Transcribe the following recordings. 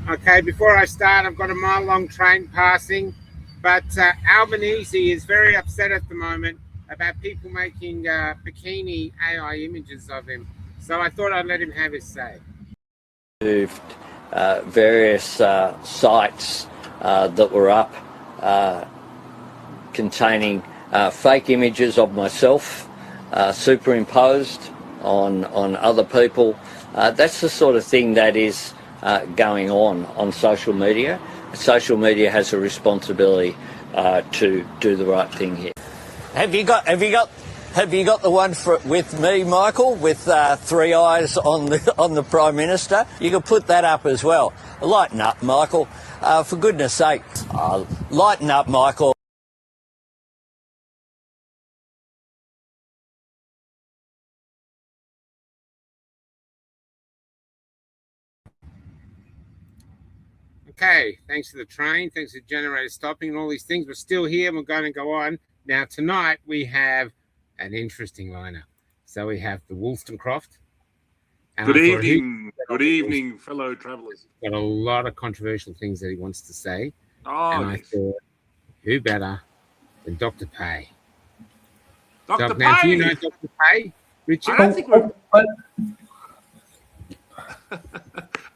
Okay, before I start, I've got a mile-long train passing, but Albanese is very upset at the moment about people making bikini AI images of him. So I thought I'd let him have his say. Moved various sites that were up containing fake images of myself superimposed on other people. That's the sort of thing that is going on social media. Social media has a responsibility to do the right thing here. Have you got the one with me, Michael, with three eyes on the Prime Minister? You can put that up as well. Lighten up, Michael. For goodness sake, lighten up, Michael. Okay, thanks to the train, thanks to the generator stopping and all these things. We're still here and we're going to go on. Now, tonight we have an interesting lineup. So we have the Wolstencroft. Good evening, fellow travellers. Got a lot of controversial things that he wants to say. Oh, and I thought, who better than Dr. Paix? Dr. Now, Paix! do you know Dr. Paix, Richard?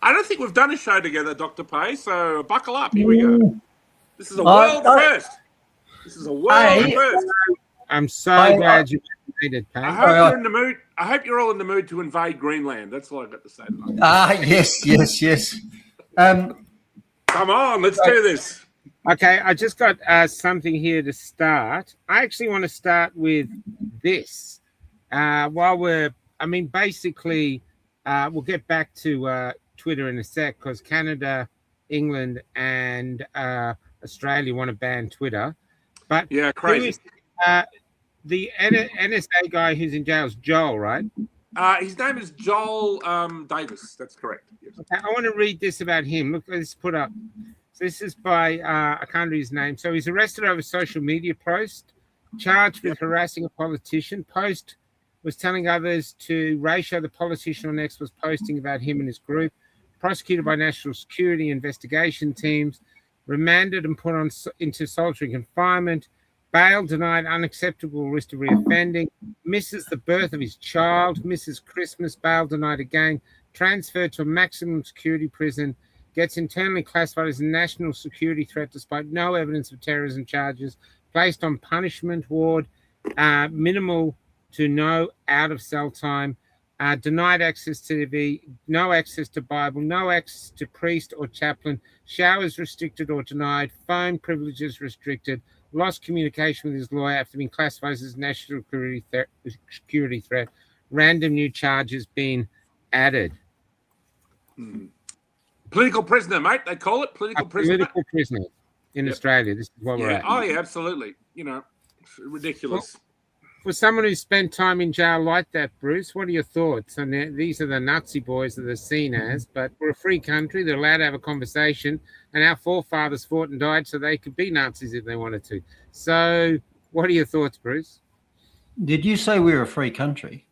I don't think we've done a show together, Dr. Paix, so buckle up. Here we go. This is a world first. This is a world first. I'm so glad you made it, Paix. I hope you're in the mood. I hope you're all in the mood to invade Greenland. That's all I've got to say tonight. Yes. Come on, let's do this. Okay, I just got something here to start. I actually want to start with this. Basically, we'll get back to Twitter in a sec because Canada, England, and Australia want to ban Twitter. But yeah, crazy. The NSA guy who's in jail is Joel, right? His name is Joel Davis. That's correct. Yes. Okay, I want to read this about him. Look, let's put up. So this is by, I can't read his name. So he's arrested over social media post, charged with harassing a politician. Post was telling others to ratio the politician on X was posting about him and his group. Prosecuted by national security investigation teams. Remanded and put into solitary confinement. Bail denied, unacceptable risk of reoffending. Misses the birth of his child. Misses Christmas. Bail denied again. Transferred to a maximum security prison. Gets internally classified as a national security threat despite no evidence of terrorism charges. Placed on punishment ward. Minimal to no out of cell time. Denied access to TV. No access to Bible. No access to priest or chaplain. Showers restricted or denied. Phone privileges restricted. Lost communication with his lawyer after being classified as national security threat. Random new charges being added. Political prisoner, mate. They call it political prisoner. Political prisoner in Australia. This is what we're at. Oh, yeah, absolutely. You know, it's ridiculous. Well, for someone who spent time in jail like that, Bruce, what are your thoughts? And these are the Nazi boys that they're seen as, but we're a free country. They're allowed to have a conversation, and our forefathers fought and died so they could be Nazis if they wanted to. So what are your thoughts, Bruce? Did you say we're a free country?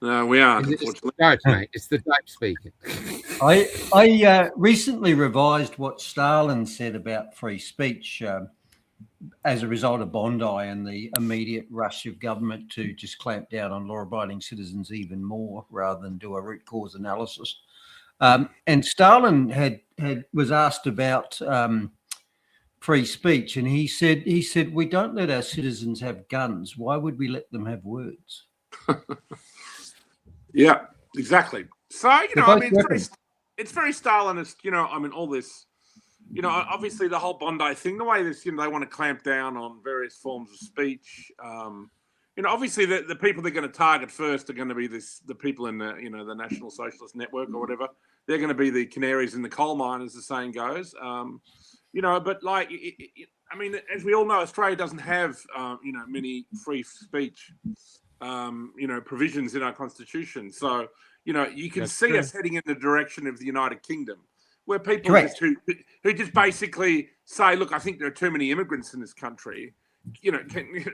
No, we aren't. It's the Dutch, mate. It's the Dutch speaking. I recently revised what Stalin said about free speech as a result of Bondi and the immediate rush of government to just clamp down on law-abiding citizens even more rather than do a root cause analysis. And Stalin was asked about free speech, and he said, we don't let our citizens have guns. Why would we let them have words? Yeah, exactly. So, I mean, it's very Stalinist, all this, obviously the whole Bondi thing, the way this, they want to clamp down on various forms of speech. Obviously the people they're going to target first are going to be the people in the, the National Socialist Network or whatever. They're going to be the canaries in the coal mine, as the saying goes. But like, as we all know, Australia doesn't have, many free speech, provisions in our constitution. So, you can see us heading in the direction of the United Kingdom, where people who just basically say, look, I think there are too many immigrants in this country.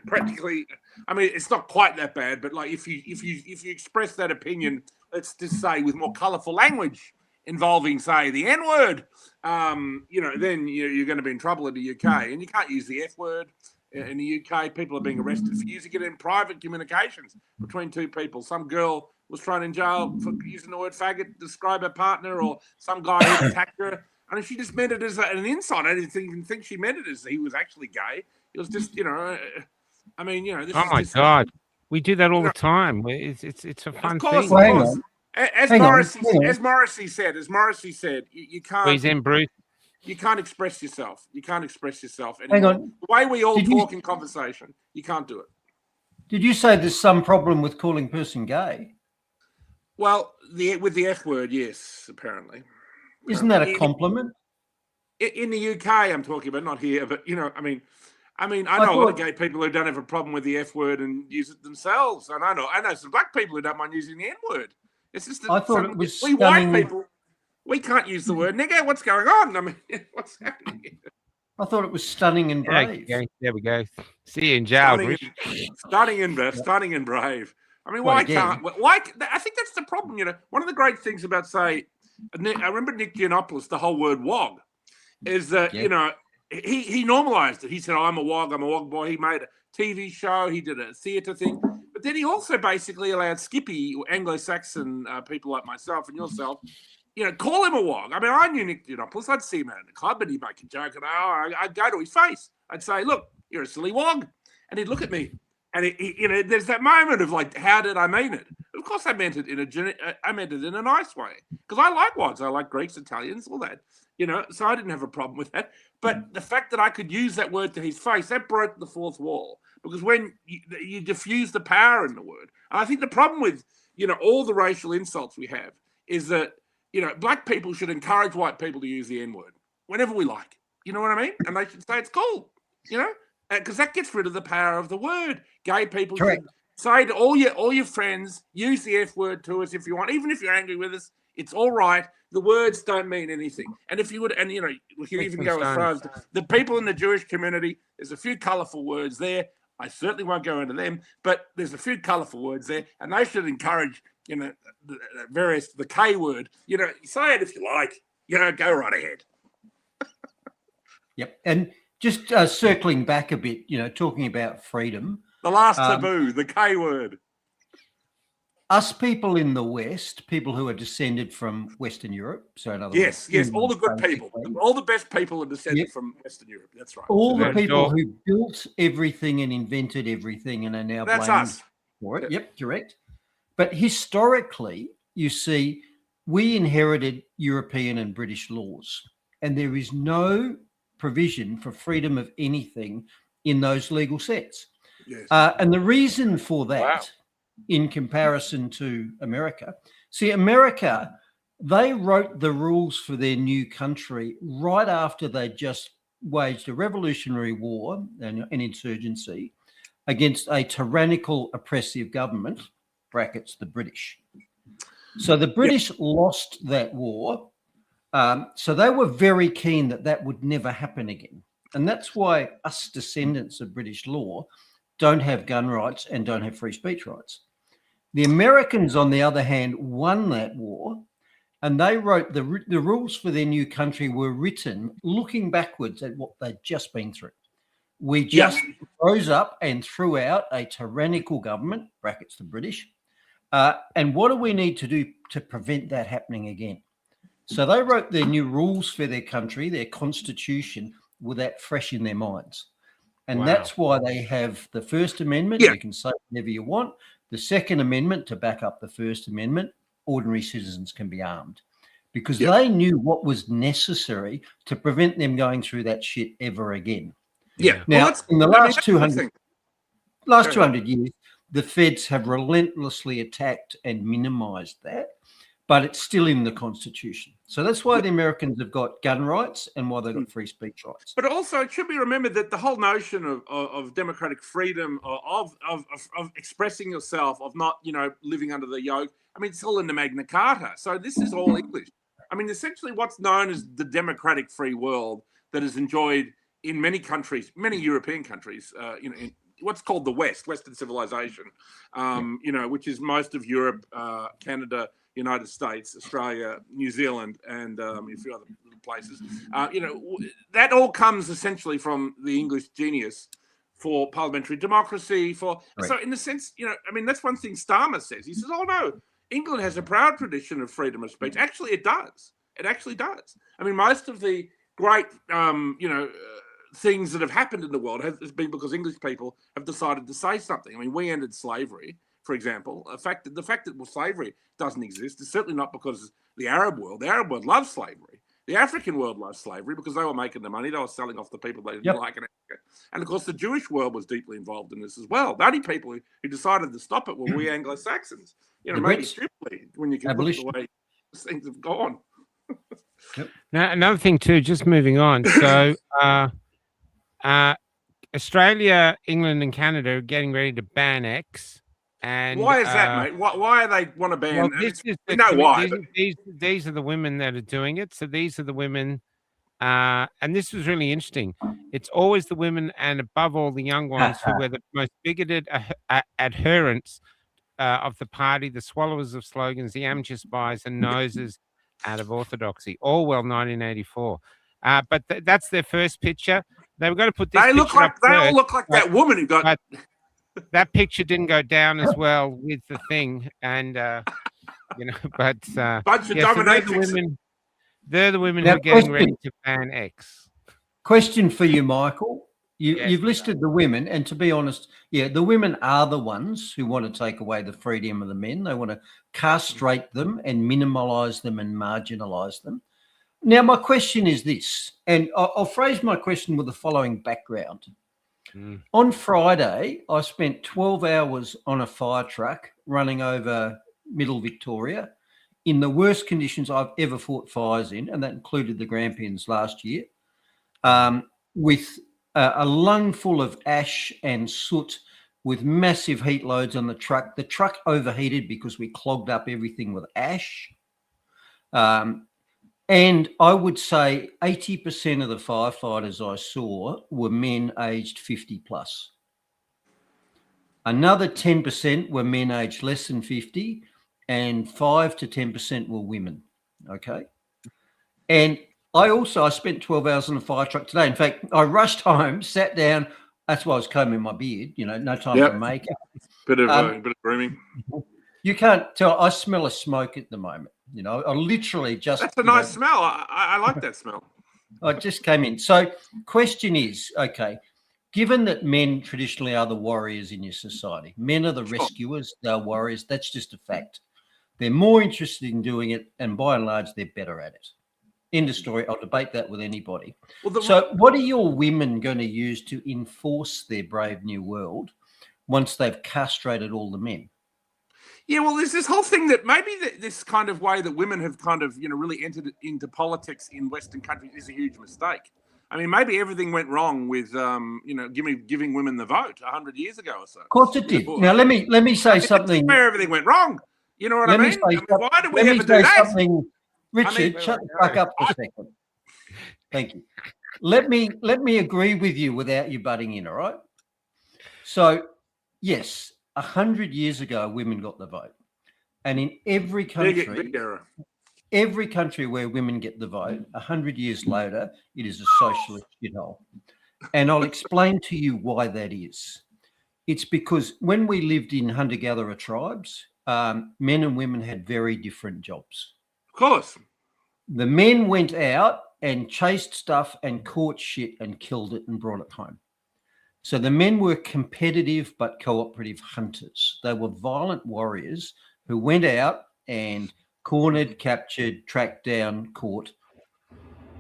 Practically, it's not quite that bad, but like if you express that opinion, let's just say with more colourful language, involving, say, the N-word, then you're going to be in trouble in the UK. And you can't use the F-word in the UK. People are being arrested for using it in private communications between two people. Some girl was thrown in jail for using the word faggot to describe her partner, or some guy who attacked her. I mean, she just meant it as an insult. I didn't even think she meant it as he was actually gay. It was just, this oh my God. We do that all the time. It's a fun thing. Of course. As Morrissey said, you can't. He's in, Bruce. You can't express yourself. You can't express yourself anymore. Hang on. The way we all talk in conversation, you can't do it. Did you say there's some problem with calling person gay? Well, with the F word, yes, apparently. Isn't that a compliment? In the UK, I'm talking about, not here, but I know a lot of gay people who don't have a problem with the F word and use it themselves. And I know some black people who don't mind using the N word. It's just that I thought it was we white people, we can't use the word nigger. What's going on? I mean, what's happening here? I thought it was stunning and brave. There we go. See you in jail, stunning and brave. I mean, why can't? Why? I think that's the problem. One of the great things about, say, I remember Nick Giannopoulos, the whole word wog, is that he normalized it. He said, I'm a wog boy. He made a TV show. He did a theatre thing. But then he also basically allowed Skippy, Anglo-Saxon people like myself and yourself, call him a wog. I mean, I knew Nick Giannopoulos. I'd see him out in the club and he'd make a joke. And I'd go to his face. I'd say, look, you're a silly wog. And he'd look at me. And there's that moment of like, how did I mean it? Of course, I meant it in a nice way, because I like wogs. I like Greeks, Italians, all that. So I didn't have a problem with that. But the fact that I could use that word to his face, that broke the fourth wall, because when you diffuse the power in the word, and I think the problem with all the racial insults we have is that black people should encourage white people to use the N word whenever we like. You know what I mean? And they should say it's cool. Because that gets rid of the power of the word. Gay people should say to all your friends, use the F word to us if you want, even if you're angry with us. It's all right. The words don't mean anything. And if you would, and we can even go as far as the people in the Jewish community. There's a few colourful words there. I certainly won't go into them, but there's a few colourful words there, and they should encourage the K word. Say it if you like. Go right ahead. Yep, and just circling back a bit, talking about freedom. The last taboo, the K word. Us people in the West, people who are descended from Western Europe. So in other words, yes, all the good people, all the best people are descended from Western Europe. That's right. All the people who built everything and invented everything and are now blamed for it. Yep, correct. But historically, you see, we inherited European and British laws, and there is no provision for freedom of anything in those legal sets. Yes. And the reason for that, in comparison to America, America, they wrote the rules for their new country right after they just waged a revolutionary war and an insurgency against a tyrannical, oppressive government, brackets the British. So the British lost that war. So they were very keen that would never happen again. And that's why us descendants of British law don't have gun rights and don't have free speech rights. The Americans, on the other hand, won that war, and they wrote the rules for their new country were written looking backwards at what they'd just been through. We just rose up and threw out a tyrannical government, brackets the British, and what do we need to do to prevent that happening again? So they wrote their new rules for their country, their constitution, with that fresh in their minds. And that's why they have the First Amendment. You can say whatever you want. The Second Amendment, to back up the First Amendment, ordinary citizens can be armed, because they knew what was necessary to prevent them going through that shit ever again. Yeah. Now, in the last 200 years, the feds have relentlessly attacked and minimized that, but it's still in the Constitution. So that's why the Americans have got gun rights and why they've got free speech rights. But also, it should be remembered that the whole notion of democratic freedom, of expressing yourself, of not, living under the yoke, I mean, it's all in the Magna Carta. So this is all English. I mean, essentially what's known as the democratic free world that is enjoyed in many countries, many European countries, what's called the West, Western civilization, which is most of Europe, Canada, United States, Australia, New Zealand, and a few other places. That all comes essentially from the English genius for parliamentary democracy. So in the sense, that's one thing Starmer says. He says, "Oh no, England has a proud tradition of freedom of speech." Actually, it does. It actually does. I mean, most of the great, things that have happened in the world has been because English people have decided to say something. I mean, we ended slavery, for example. The fact that slavery doesn't exist is certainly not because the Arab world loves slavery. The African world loves slavery because they were making the money. They were selling off the people they didn't like in Africa. And of course, the Jewish world was deeply involved in this as well. The only people who decided to stop it were we Anglo-Saxons. Maybe stupidly when you can look at the way things have gone. Now, another thing too, just moving on. So, Australia, England, and Canada are getting ready to ban X. And why is that, mate? Why they want to ban? Well, why. These are the women that are doing it. So these are the women, and this was really interesting. It's always the women, and above all, the young ones who were the most bigoted adherents of the party, the swallowers of slogans, the amateur spies and noses out of orthodoxy. Orwell, 1984. But that's their first picture. They were going to put this. They all look like that woman who got. That picture didn't go down as well with the thing, and but bunch of dominatrix. They're the women who are getting ready to ban X. Question for you, Michael. You've listed the women, and to be honest, the women are the ones who want to take away the freedom of the men. They want to castrate them and minimalise them and marginalise them. Now, my question is this, and I'll phrase my question with the following background. On Friday, I spent 12 hours on a fire truck running over Middle Victoria in the worst conditions I've ever fought fires in, and that included the Grampians last year, with a lung full of ash and soot with massive heat loads on the truck. The truck overheated because we clogged up everything with ash. And I would say 80% of the firefighters I saw were men aged 50 plus. Another 10% were men aged less than 50, and 5 to 10% were women. Okay. And I spent 12 hours on a fire truck today. In fact, I rushed home, sat down. That's why I was combing my beard, no time for makeup. Bit of grooming. You can't tell. I smell a smoke at the moment. I literally just. That's a nice smell. I like that smell. I just came in. So, question is, okay, given that men traditionally are the warriors in your society, men are the rescuers, they're warriors. That's just a fact. They're more interested in doing it, and by and large, they're better at it. End of story. I'll debate that with anybody. So, what are your women going to use to enforce their brave new world once they've castrated all the men? Yeah, well, there's this whole thing that maybe this kind of way that women have kind of, really entered into politics in Western countries is a huge mistake. I mean, maybe everything went wrong with, giving women the vote 100 years ago or so. Of course it did. Now, let me say something. Where everything went wrong. You know what I mean? Why do we ever do that? Richard, shut the fuck up for a second. Thank you. Let me agree with you without you butting in, all right? So, yes, 100 years ago, women got the vote. And in every country, big error. Every country where women get the vote, 100 years later, it is a socialist shithole. And I'll explain to you why that is. It's because when we lived in hunter-gatherer tribes, men and women had very different jobs. Of course. The men went out and chased stuff and caught shit and killed it and brought it home. So the men were competitive but cooperative hunters. They were violent warriors who went out and cornered, captured, tracked down, caught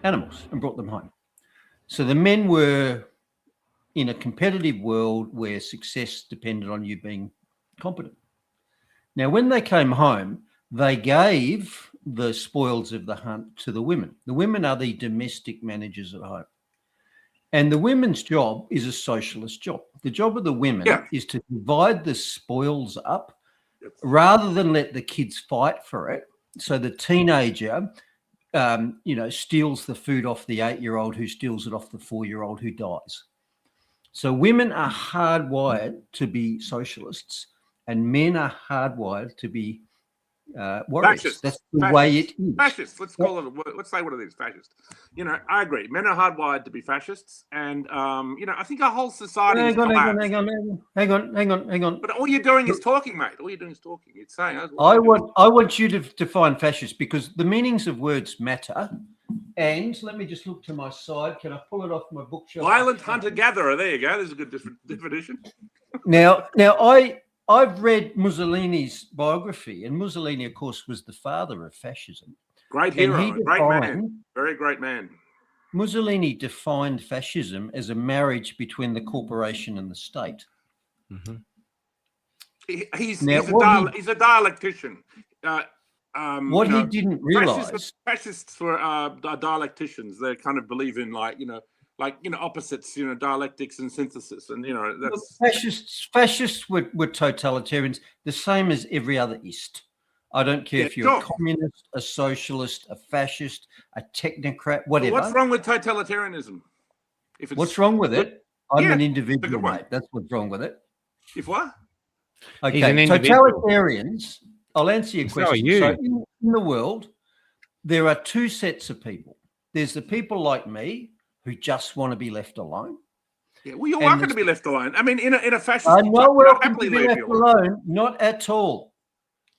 animals and brought them home. So the men were in a competitive world where success depended on you being competent. Now, when they came home, they gave the spoils of the hunt to the women. The women are the domestic managers at home. And the women's job is a socialist job. The job of the women is to divide the spoils up rather than let the kids fight for it. So the teenager, steals the food off the 8-year-old who steals it off the 4-year-old who dies. So women are hardwired to be socialists, and men are hardwired to be warriors. Fascists. That's the way it is. Fascists. Let's call it. Let's say what it is. Fascist. You know, I agree. Men are hardwired to be fascists, and you know, I think our whole society. Hang on. But all you're doing is talking, mate. All you're doing is talking. It's saying. I want you to define fascist, because the meanings of words matter. And let me just look to my side. Can I pull it off my bookshelf? Violent hunter-gatherer. There you go. There's a good definition. Now, I've read Mussolini's biography, and Mussolini, of course, was the father of fascism. Great hero, great man, very great man. Mussolini defined fascism as a marriage between the corporation and the state. Mm-hmm. He's a dialectician. What he didn't realise, fascists were dialecticians. They kind of believe in opposites, dialectics and synthesis, and that's fascists were totalitarians, the same as every other ist. I don't care if you're a communist, a socialist, a fascist, a technocrat, whatever. What's wrong with totalitarianism? What's wrong with it? I'm an individual, mate. That's what's wrong with it. If what? Okay, totalitarians. I'll answer your question. So in the world, there are two sets of people. There's the people like me who just want to be left alone. Yeah, well, you're welcome to be left alone. I mean, in a fascist, I'm not welcome to be left alone. Not at all.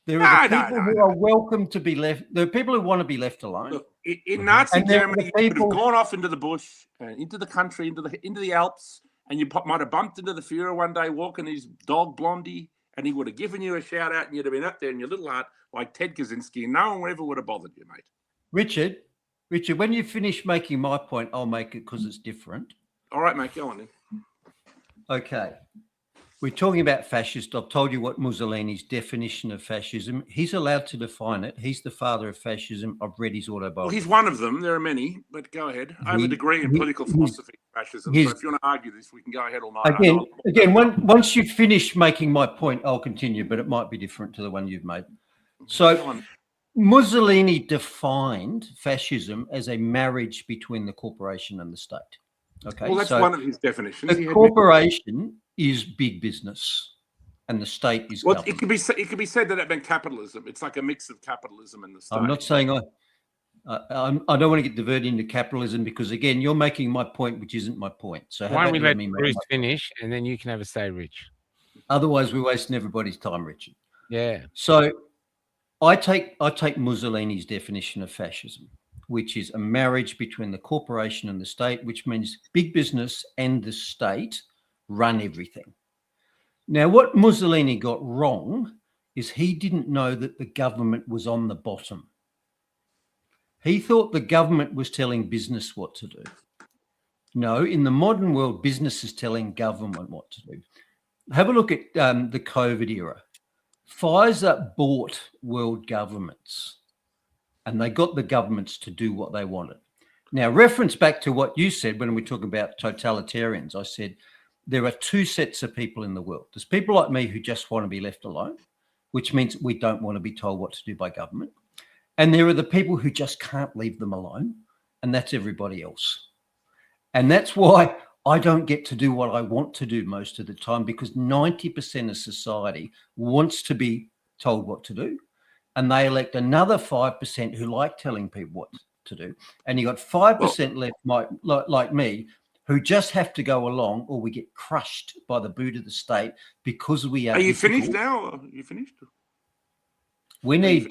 There are people who are welcome to be left. There are people who want to be left alone. Look, in Nazi Germany, you could have gone off into the bush, into the country, into the Alps, and you might have bumped into the Führer one day walking his dog Blondie, and he would have given you a shout out, and you'd have been up there in your little hut like Ted Kaczynski, and no one ever would have bothered you, mate. Richard, when you finish making my point, I'll make it because it's different. All right, mate, go on then. Okay. We're talking about fascist. I've told you what Mussolini's definition of fascism. He's allowed to define it. He's the father of fascism. I've read his autobiography. Well, he's one of them. There are many, but go ahead. I have a degree in political philosophy of fascism, so if you want to argue this, we can go ahead all night. Again, once you finish making my point, I'll continue, but it might be different to the one you've made. So Mussolini defined fascism as a marriage between the corporation and the state. Okay, well, that's one of his definitions. The corporation is big business, and the state is government. It could be said that it meant capitalism. It's like a mix of capitalism and the state. I'm not saying I don't want to get diverted into capitalism, because again, you're making my point, which isn't my point. So why don't we let Bruce finish, and then you can have a say, Rich? Otherwise, we're wasting everybody's time, Richard. Yeah. So I take Mussolini's definition of fascism, which is a marriage between the corporation and the state, which means big business and the state run everything. Now, what Mussolini got wrong is he didn't know that the government was on the bottom. He thought the government was telling business what to do. No, in the modern world, business is telling government what to do. Have a look at the COVID era. Pfizer bought world governments, and they got the governments to do what they wanted. Now, reference back to what you said when we talk about totalitarians, I said there are two sets of people in the world. There's people like me who just want to be left alone, which means we don't want to be told what to do by government. And there are the people who just can't leave them alone, and that's everybody else. And that's why I don't get to do what I want to do most of the time, because 90% of society wants to be told what to do. And they elect another 5% who like telling people what to do. And you got 5% left, like me, who just have to go along, or we get crushed by the boot of the state because we are. Are you finished now? Are you finished? We need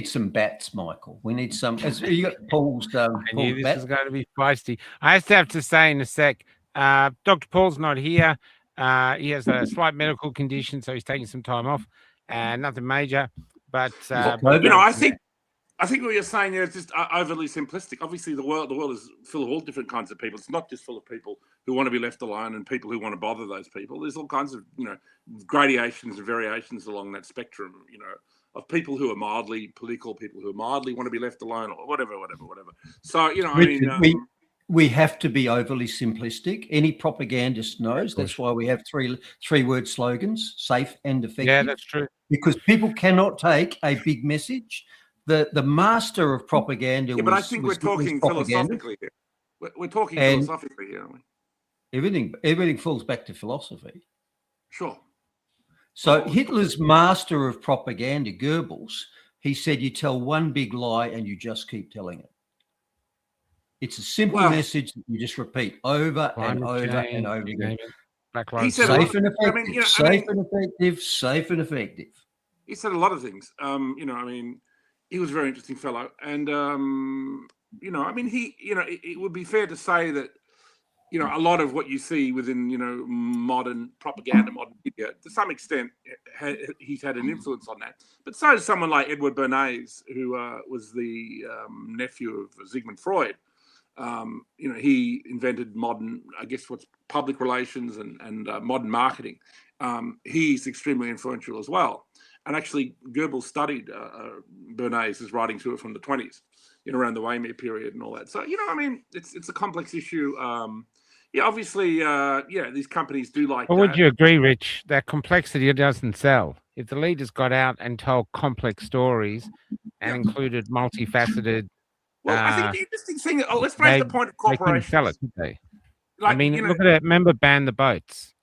some bats, Michael. We need some. You got Paul's. I knew this is going to be feisty. I have to say in a sec. Dr. Paul's not here. He has a slight medical condition, so he's taking some time off. Nothing major. But I think what you're saying there is just overly simplistic. Obviously, the world is full of all different kinds of people. It's not just full of people who want to be left alone and people who want to bother those people. There's all kinds of gradations and variations along that spectrum. Of people who are mildly political, people who mildly want to be left alone, or whatever. So we have to be overly simplistic. Any propagandist knows that's why we have three-word slogans: safe and effective. Yeah, that's true. Because people cannot take a big message. The master of propaganda. Yeah, but I think we're talking philosophically here. We're talking philosophically here, aren't we? Everything falls back to philosophy. Sure. So Hitler's master of propaganda, Goebbels, he said, you tell one big lie and you just keep telling it. It's a simple message that you just repeat over and over and over again. He said safe and effective, safe and effective. He said a lot of things. He was a very interesting fellow. And, it would be fair to say that, a lot of what you see within, modern propaganda, modern media, to some extent, he's had an influence on that. But so is someone like Edward Bernays, who was the nephew of Sigmund Freud. He invented modern, I guess, what's public relations and modern marketing. He's extremely influential as well. And actually, Goebbels studied Bernays' writing to it from the 20s, around the Weimar period and all that. So, it's a complex issue. Obviously, these companies do like. But would you agree, Rich, that complexity doesn't sell? If the leaders got out and told complex stories and included multifaceted. Well, I think the interesting thing. Let's raise the point of corporations. They couldn't sell it, did they? Look at it. Remember, ban the boats.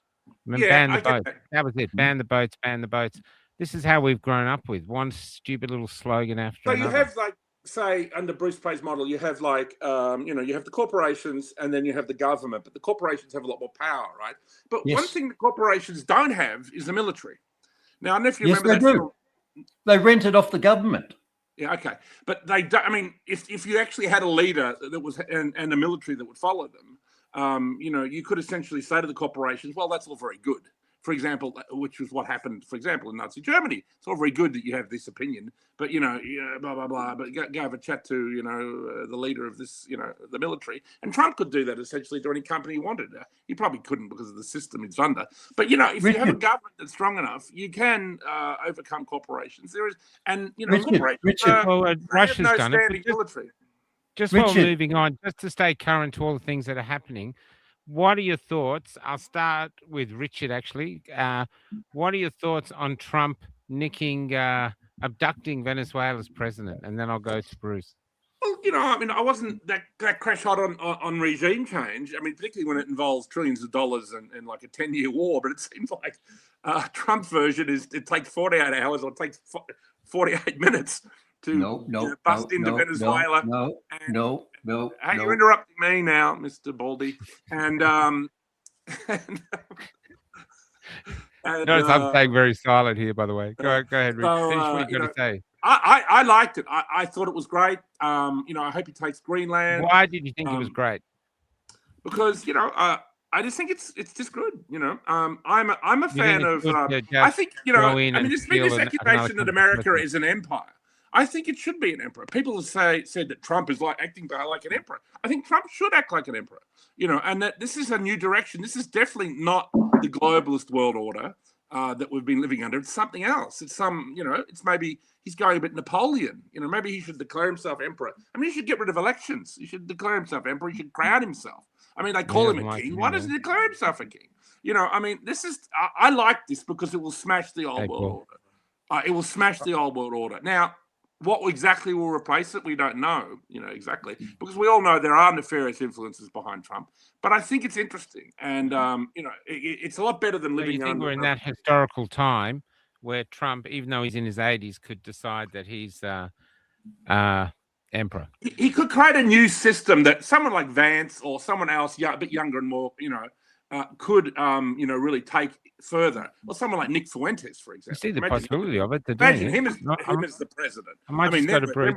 Ban the boats. That was it. Ban the boats. Ban the boats. This is how we've grown up with one stupid little slogan after another. So you have say under Bruce Paix's model, you have you have the corporations and then you have the government, but the corporations have a lot more power, right? But one thing the corporations don't have is the military. Now, I don't know if you remember that. Do. They rent it off the government. Yeah, okay. But they don't, if you actually had a leader that was and a military that would follow them, you could essentially say to the corporations, well, that's all very good. For example, which was what happened, for example, in Nazi Germany. It's all very good that you have this opinion, but, blah, blah, blah. But go have a chat to, the leader of this, the military. And Trump could do that essentially to any company he wanted. He probably couldn't because of the system it's under. But, if you have a government that's strong enough, you can overcome corporations. There is, and, Russia's no done standing military. Just while moving on, just to stay current to all the things that are happening, what are your thoughts? I'll start with Richard, actually. What are your thoughts on Trump abducting Venezuela's president? And then I'll go to Bruce. Well, I wasn't that crash hot on regime change. Particularly when it involves trillions of dollars and like a 10-year war. But it seems like Trump's version it takes 48 hours or it takes 48 minutes to bust into Venezuela. No. You're interrupting me now, Mr. Baldy. And notice I'm staying very silent here, by the way. Go ahead, Rich. Finish what you've got to say. I liked it. I thought it was great. I hope he takes Greenland. Why did you think it was great? Because I just think it's just good. I'm a fan of. I think this accusation that America is an empire. I think it should be an emperor. People have said that Trump is acting like an emperor. I think Trump should act like an emperor, and that this is a new direction. This is definitely not the globalist world order that we've been living under. It's something else. It's it's maybe he's going a bit Napoleon. Maybe he should declare himself emperor. He should get rid of elections. He should declare himself emperor. He should crown himself. They call him a king. Why doesn't he declare himself a king? This is, I like this because it will smash the old world order. It will smash the old world order. Now, what exactly will replace it, we don't know, exactly. Because we all know there are nefarious influences behind Trump. But I think it's interesting. And, it's a lot better than living under. We're in that historical time where Trump, even though he's in his 80s, could decide that he's emperor. He could create a new system that someone like Vance or someone else, a bit younger and more, could, really take further. Or someone like Nick Fuentes, for example. You see the possibility of it. Imagine him as the president. I might just go to Bruce.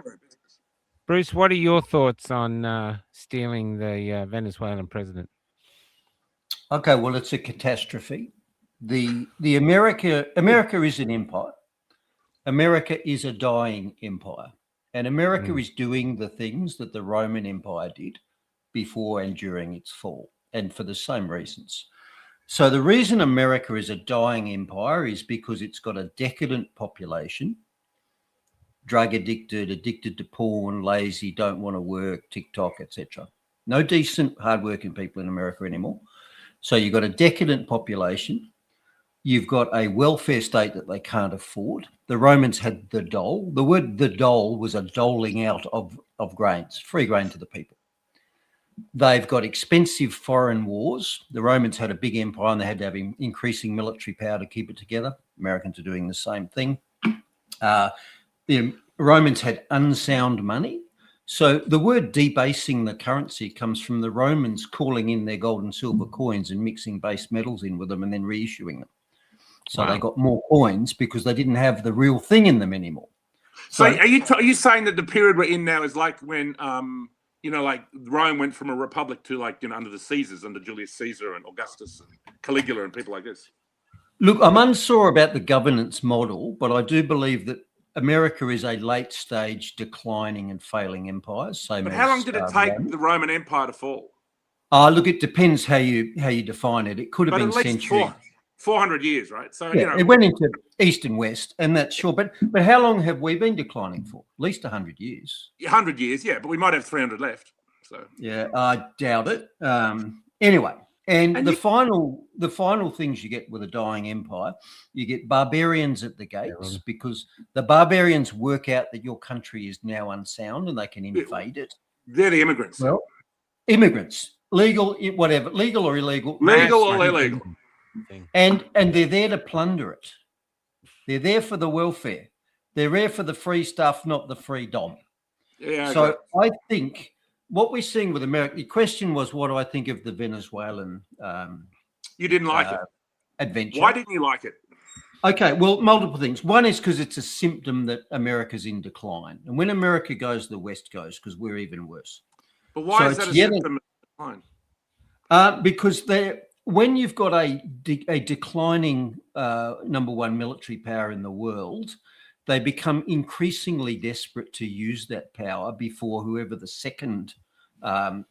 Bruce, what are your thoughts on stealing the Venezuelan president? Okay, well, it's a catastrophe. The America is an empire. America is a dying empire. And America is doing the things that the Roman Empire did before and during its fall, and for the same reasons. So the reason America is a dying empire is because it's got a decadent population, drug addicted to porn, lazy, don't want to work, TikTok, etc. No decent, hardworking people in America anymore. So you've got a decadent population. You've got a welfare state that they can't afford. The Romans had the dole. The word the dole was a doling out of grains, free grain to the people. They've got expensive foreign wars. The Romans had a big empire and they had to have increasing military power to keep it together. Americans are doing the same thing. The Romans had unsound money. So the word debasing the currency comes from the Romans calling in their gold and silver coins and mixing base metals in with them and then reissuing them. So they got more coins because they didn't have the real thing in them anymore. So are you saying that the period we're in now is like when like Rome went from a republic to under the Caesars, under Julius Caesar and Augustus and Caligula and people like this? Look, I'm unsure about the governance model, but I do believe that America is a late stage declining and failing empire. But how long did it take the Roman Empire to fall? Look, it depends how you define it. It could have been centuries. 400 years, right? So it went into east and west, and that's sure. But how long have we been declining for? At least 100 years. 100 years, yeah. But we might have 300 left. So yeah, I doubt it. Anyway, and the final things you get with a dying empire, you get barbarians at the gates because the barbarians work out that your country is now unsound and they can invade it. They're the immigrants. Well, immigrants, legal, whatever, legal or illegal, legal or illegal. And they're there to plunder it. They're there for the welfare. They're there for the free stuff, not the free dom. Yeah. So I think what we're seeing with America, the question was, what do I think of the Venezuelan you didn't like it? Adventure. Why didn't you like it? Okay, well, multiple things. One is because it's a symptom that America's in decline. And when America goes, the West goes, because we're even worse. But why is that a symptom of decline? Because when you've got a declining number one military power in the world, they become increasingly desperate to use that power before whoever the second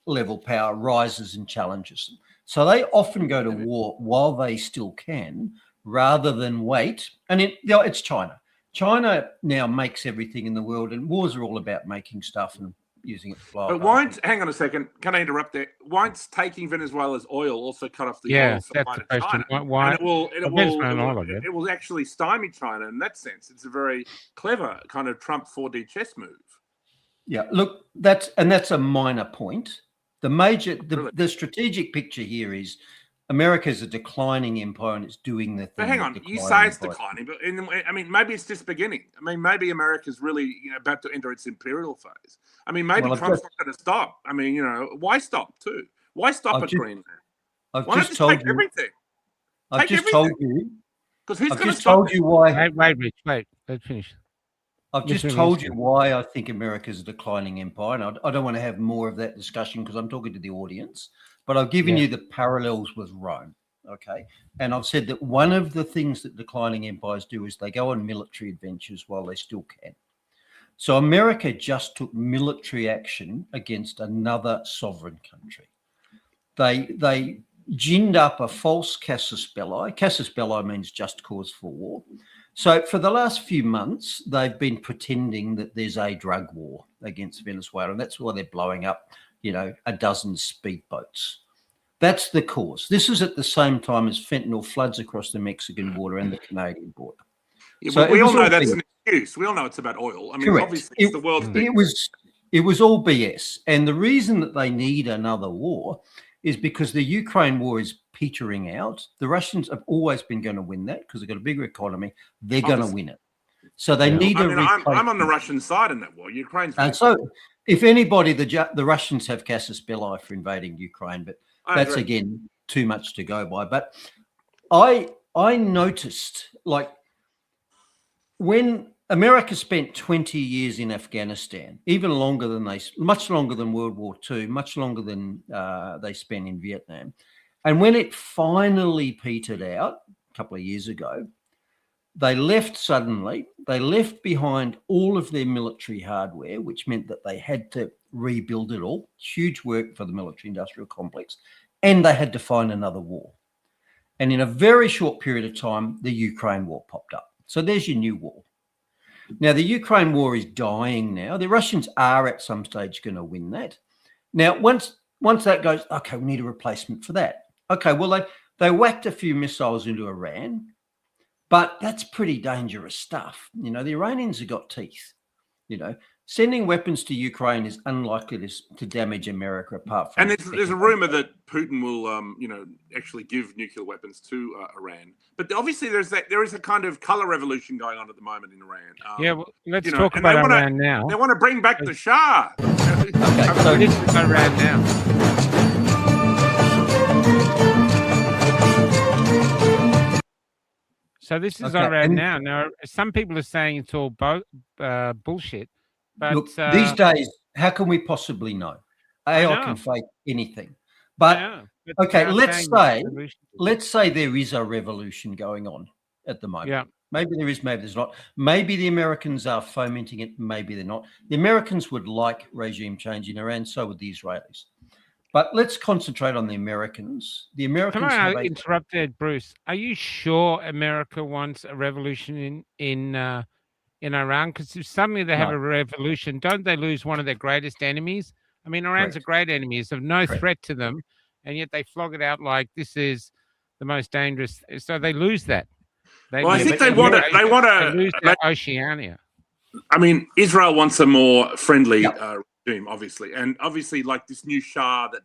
level power rises and challenges them. So they often go to war while they still can, rather than wait. And it's China. China now makes everything in the world, and wars are all about making stuff and using it to blow up. But hang on a second, can I interrupt there? Why's taking Venezuela's oil also cut off the oil supply to China? Why? And it will actually stymie China in that sense. It's a very clever kind of Trump 4D chess move. Yeah, look, that's a minor point. The strategic picture here is America's a declining empire and it's doing the thing. But hang on, you say it's declining, but maybe it's just beginning. Maybe America's really about to enter its imperial phase. Maybe Trump's not going to stop. Why stop too? Why stop at Greenland? I've just told you everything. I've just told you. Because who's going to stop? Told you why. Wait, Rich. Wait. Let's finish. I've just told you why I think America's a declining empire, and I don't want to have more of that discussion because I'm talking to the audience. But I've given you the parallels with Rome, okay? And I've said that one of the things that declining empires do is they go on military adventures while they still can. So America just took military action against another sovereign country. They ginned up a false casus belli. Casus belli means just cause for war. So for the last few months, they've been pretending that there's a drug war against Venezuela, and that's why they're blowing up a dozen speedboats. That's the cause. This is at the same time as fentanyl floods across the Mexican border and the Canadian border. Yeah, so we all know that's an excuse. We all know it's about oil. Correct. Obviously, it's the world's big. It was all BS. And the reason that they need another war is because the Ukraine war is petering out. The Russians have always been going to win that because they've got a bigger economy. They're going to win it. So they need a replacement. I'm on the Russian side in that war. Ukraine's. And so, if anybody, the Russians have casus belli for invading Ukraine, but that's again too much to go by. But I noticed, when America spent 20 years in Afghanistan, even longer than much longer than World War II, much longer than they spent in Vietnam, and when it finally petered out a couple of years ago, they left suddenly. They left behind all of their military hardware, which meant that they had to rebuild it all. Huge work for the military-industrial complex. And they had to find another war. And in a very short period of time, the Ukraine war popped up. So there's your new war. Now, the Ukraine war is dying now. The Russians are at some stage going to win that. Now, once that goes, okay, we need a replacement for that. Okay, well, they whacked a few missiles into Iran. But that's pretty dangerous stuff. The Iranians have got teeth, Sending weapons to Ukraine is unlikely to damage America apart from. And there's a rumor that Putin will, actually give nuclear weapons to Iran. But obviously, there is a kind of color revolution going on at the moment in Iran. Well, let's talk about Iran now. They want to bring back the Shah. Okay, so this is Iran now. So this is Iran now. Now, some people are saying it's all bullshit. But look, these days, how can we possibly know? AI can fake anything. But okay, let's say there is a revolution going on at the moment. Yeah. Maybe there is, maybe there's not. Maybe the Americans are fomenting it, maybe they're not. The Americans would like regime change in Iran, so would the Israelis. But let's concentrate on the Americans. The Americans. Can I interrupt there, Bruce? Are you sure America wants a revolution in Iran? Because if suddenly they have a revolution, don't they lose one of their greatest enemies? I mean, Iran's a great enemy. It's of no threat to them, and yet they flog it out like this is the most dangerous. So they lose that. I think they want to lose Oceania. I mean, Israel wants a more friendly regime, obviously, and obviously, like this new Shah that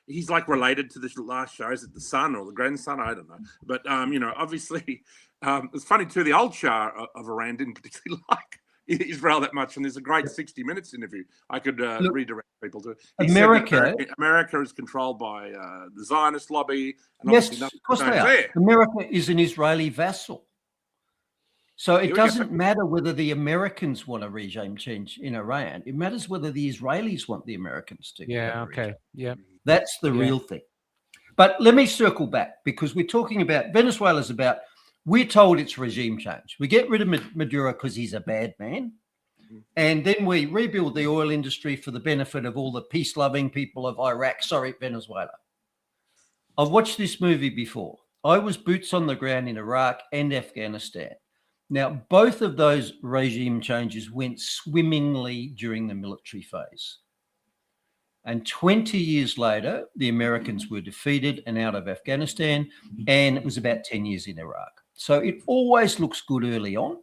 he's like related to this last Shah. Is it the son or the grandson? I don't know, but obviously, it's funny too. The old Shah of Iran didn't particularly like Israel that much, and there's a great 60 Minutes interview I could redirect people to. America is controlled by the Zionist lobby, and yes, of course they are. America is an Israeli vassal, so it doesn't matter whether the Americans want a regime change in Iran. It matters whether the Israelis want the Americans to. Yeah. Okay. Yeah. That's the real thing. But let me circle back, because we're talking about Venezuela's about. We're told it's regime change. We get rid of Maduro because he's a bad man. And then we rebuild the oil industry for the benefit of all the peace-loving people of Venezuela. I've watched this movie before. I was boots on the ground in Iraq and Afghanistan. Now, both of those regime changes went swimmingly during the military phase. And 20 years later, the Americans were defeated and out of Afghanistan, and it was about 10 years in Iraq. So it always looks good early on,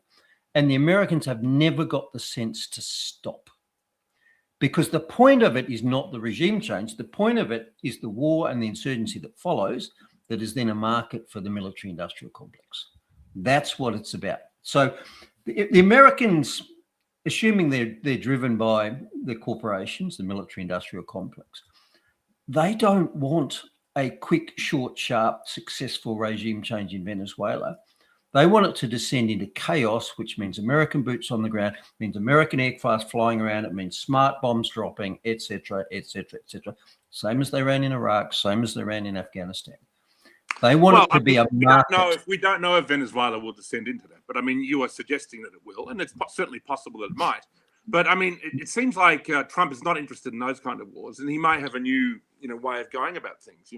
and the Americans have never got the sense to stop, because the point of it is not the regime change. The point of it is the war and the insurgency that follows, that is then a market for the military-industrial complex. That's what it's about. So the Americans, assuming they're driven by the corporations, the military-industrial complex, they don't want a quick, short, sharp, successful regime change in Venezuela. They want it to descend into chaos, which means American boots on the ground, means American aircraft flying around, it means smart bombs dropping, etc., etc., etc. Same as they ran in Iraq, same as they ran in Afghanistan. They want it to be a market. We don't know if Venezuela will descend into that, but I mean, you are suggesting that it will, and it's certainly possible that it might. But I mean, it seems like Trump is not interested in those kind of wars, and he may have a new, way of going about things.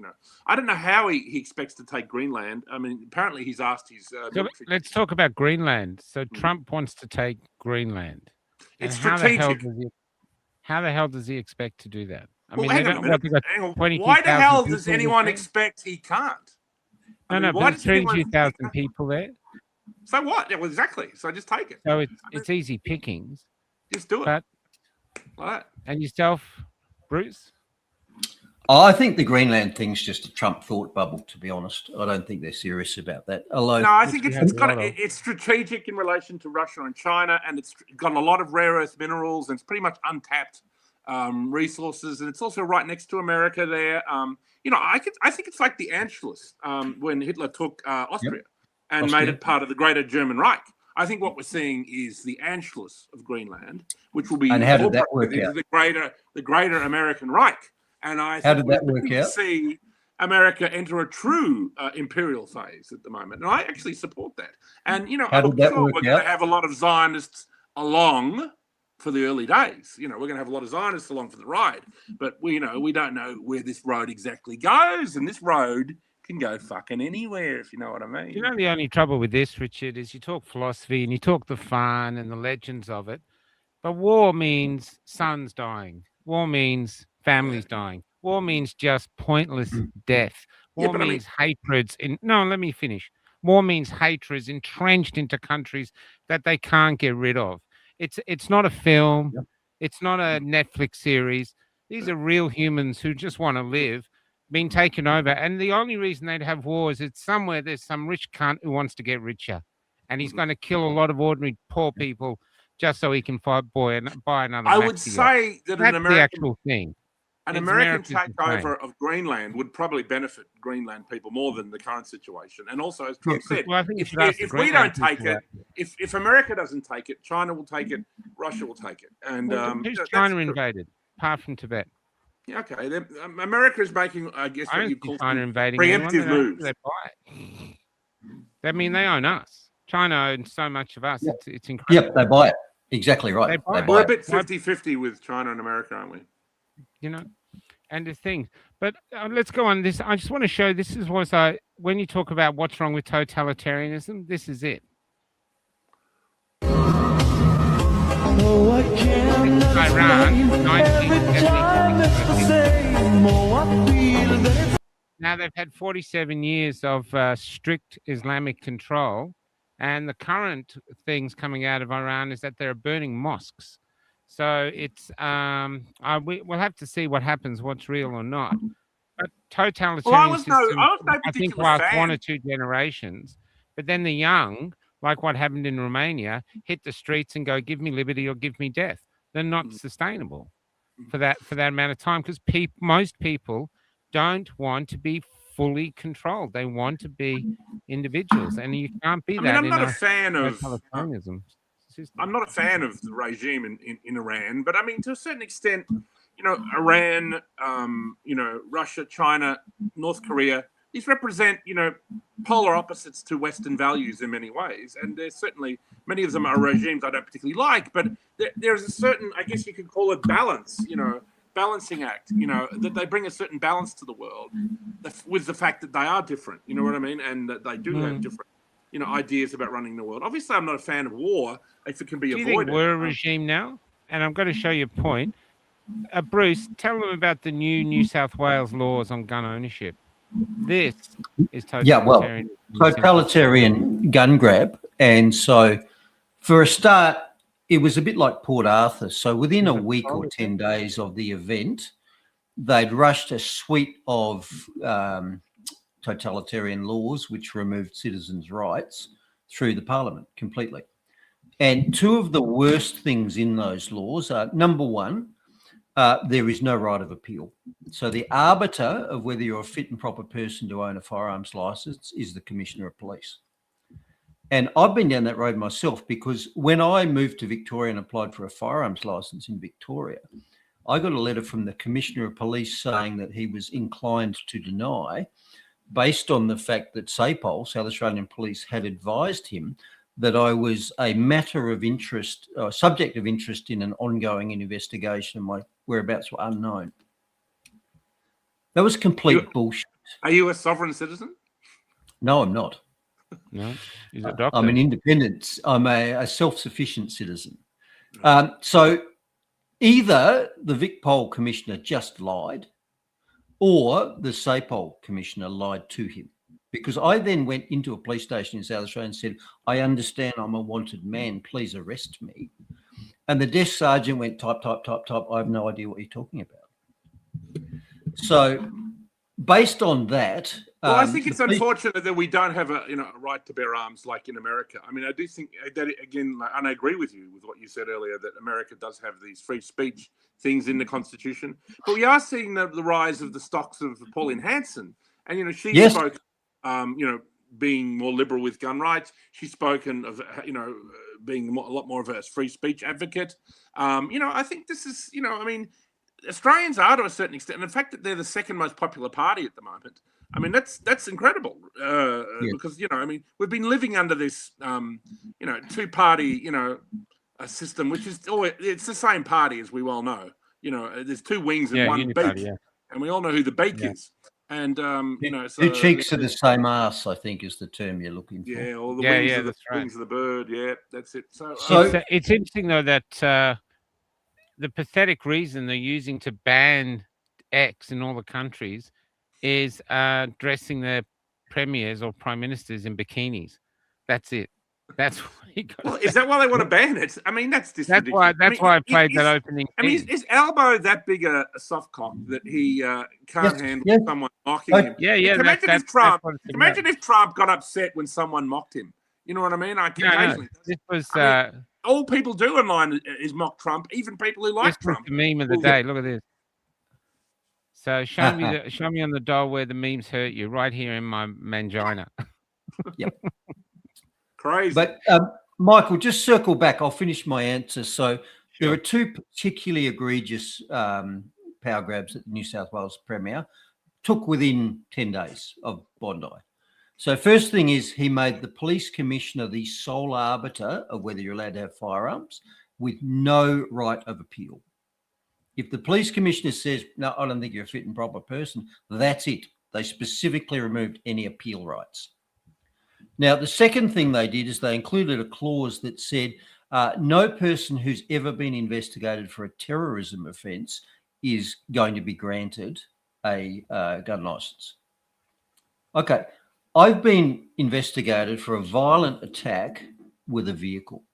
I don't know how he expects to take Greenland. I mean, apparently he's asked his. Let's talk about Greenland. So Trump wants to take Greenland. It's strategic. How the hell does he expect to do that? I mean, hang on a minute. Why the hell does anyone expect he can't? But 32,000 people there. So what? Yeah, well, exactly. So just take it. So it's easy pickings. Just do it. But, right. And yourself, Bruce? I think the Greenland thing's just a Trump thought bubble, to be honest. I don't think they're serious about that. No, I think it's strategic in relation to Russia and China, and it's got a lot of rare earth minerals, and it's pretty much untapped resources, and it's also right next to America there. I think it's like the Anschluss when Hitler took Austria and made it part of the Greater German Reich. I think what we're seeing is the Anschluss of Greenland, which will be and how did that work out? The Greater American Reich. And how did that work out? See America enter a true imperial phase at the moment, and I actually support that. And I'm sure we're going to have a lot of Zionists along for the early days. We're going to have a lot of Zionists along for the ride, but we don't know where this road exactly goes, and this road can go fucking anywhere, if you know what I mean. The only trouble with this, Richard, is you talk philosophy and you talk the fun and the legends of it, but war means sons dying. War means families dying. War means just pointless death. War means hatreds. Let me finish. War means hatreds entrenched into countries that they can't get rid of. It's not a film. Yep. It's not a Netflix series. These are real humans who just want to live, being taken over. And the only reason they'd have wars is somewhere there's some rich cunt who wants to get richer, and he's going to kill a lot of ordinary poor people just so he can buy another. I would maxi yacht. say that That's the actual thing. an It's American America's the same. takeover of Greenland would probably benefit Greenland people more than the current situation. And also, as Trump said, Well, I think you if should ask the we don't Greenland take people it, if America doesn't take it, China will take it, Russia will take it. And who's that's China true. invaded, apart from Tibet? Yeah, okay, America is making, I guess, I what don't you see call China invading anyone. preemptive moves. They buy it. I mean, they own us. China owns so much of us. Yep. It's incredible. Yep, they buy it. Exactly right. They buy it. We're a it. bit 50-50 with China and America, aren't we? You know, and the thing. But let's go on this. I just want to show this is what when you talk about what's wrong with totalitarianism, this is it. Iran, 1970. Now they've had 47 years of strict Islamic control, and the current things coming out of Iran is that they're burning mosques. So it's we'll have to see what happens, what's real or not. But totalitarian systems, I think, last 1 or 2 generations. But then the young, like what happened in Romania, hit the streets and go, "Give me liberty or give me death." They're not sustainable for that amount of time, because most people don't want to be fully controlled. They want to be individuals, and you can't be that. I'm not a fan of totalitarianism. I'm not a fan of the regime in Iran, but I mean, to a certain extent, Iran, Russia, China, North Korea, these represent, polar opposites to Western values in many ways. And there's certainly, many of them are regimes I don't particularly like, but there's a certain, I guess you could call it balance, balancing act, that they bring a certain balance to the world with the fact that they are different, you know what I mean? And that they do have different, ideas about running the world. Obviously, I'm not a fan of war if it can be avoided. Do you think we're a regime now? And I'm going to show you a point. Bruce, tell them about the New South Wales laws on gun ownership. This is totalitarian. Totalitarian gun grab. And so for a start, it was a bit like Port Arthur. So within a week or 10 days of the event, they'd rushed a suite of totalitarian laws which removed citizens' rights through the parliament completely. And 2 of the worst things in those laws are, number 1, there is no right of appeal. So the arbiter of whether you're a fit and proper person to own a firearms license is the Commissioner of Police. And I've been down that road myself, because when I moved to Victoria and applied for a firearms license in Victoria, I got a letter from the Commissioner of Police saying that he was inclined to deny, based on the fact that SAPOL, South Australian Police, had advised him that I was a matter of interest, subject of interest in an ongoing investigation, and my whereabouts were unknown. That was complete bullshit. Are you a sovereign citizen? No, I'm not. No, he's a doctor. I'm an independent. I'm a self-sufficient citizen. So either the VicPol commissioner just lied, or the SAPOL commissioner lied to him. Because I then went into a police station in South Australia and said, "I understand I'm a wanted man, please arrest me." And the desk sergeant went, type, I have no idea what you're talking about. So based on that... Well, I think it's unfortunate that we don't have a right to bear arms like in America. I mean, I do think that, again, and I agree with you with what you said earlier, that America does have these free speech things in the Constitution. But we are seeing the rise of the stocks of Pauline Hanson. And, she spoke, being more liberal with gun rights. She's spoken of, being a lot more of a free speech advocate. I think this is, Australians are to a certain extent. And the fact that they're the second most popular party at the moment, I mean, that's incredible because, we've been living under this, two-party, system, which is it's the same party, as we well know. There's 2 wings and 1 beak, and we all know who the beak is. And, so 2 cheeks of the same ass, I think, is the term you're looking for. Yeah, or the wings, of the, wings of the bird. Yeah, that's it. So it's interesting, though, that the pathetic reason they're using to ban X in all the countries is dressing their premiers or prime ministers in bikinis. That's it. That's why he got. Well, is that why they want to ban it? I mean, that's just That's ridiculous. why. That's why I played that opening. I mean, is Albo that big a soft cock that he can't handle someone mocking him? Yeah. Imagine if Trump got upset when someone mocked him. You know what I mean? Occasionally. This was. All people do online is mock Trump, even people who like Trump. This was the meme of the day. Look at this. So show me on the doll where the memes hurt you. Right here in my mangina. Yep. Crazy. But Michael, just circle back. I'll finish my answer. So there are two particularly egregious power grabs that the New South Wales Premier took within 10 days of Bondi. So first thing is he made the police commissioner the sole arbiter of whether you're allowed to have firearms with no right of appeal. If the police commissioner says, no, I don't think you're a fit and proper person, that's it. They specifically removed any appeal rights. Now, the second thing they did is they included a clause that said no person who's ever been investigated for a terrorism offence is going to be granted a gun licence. Okay, I've been investigated for a violent attack with a vehicle.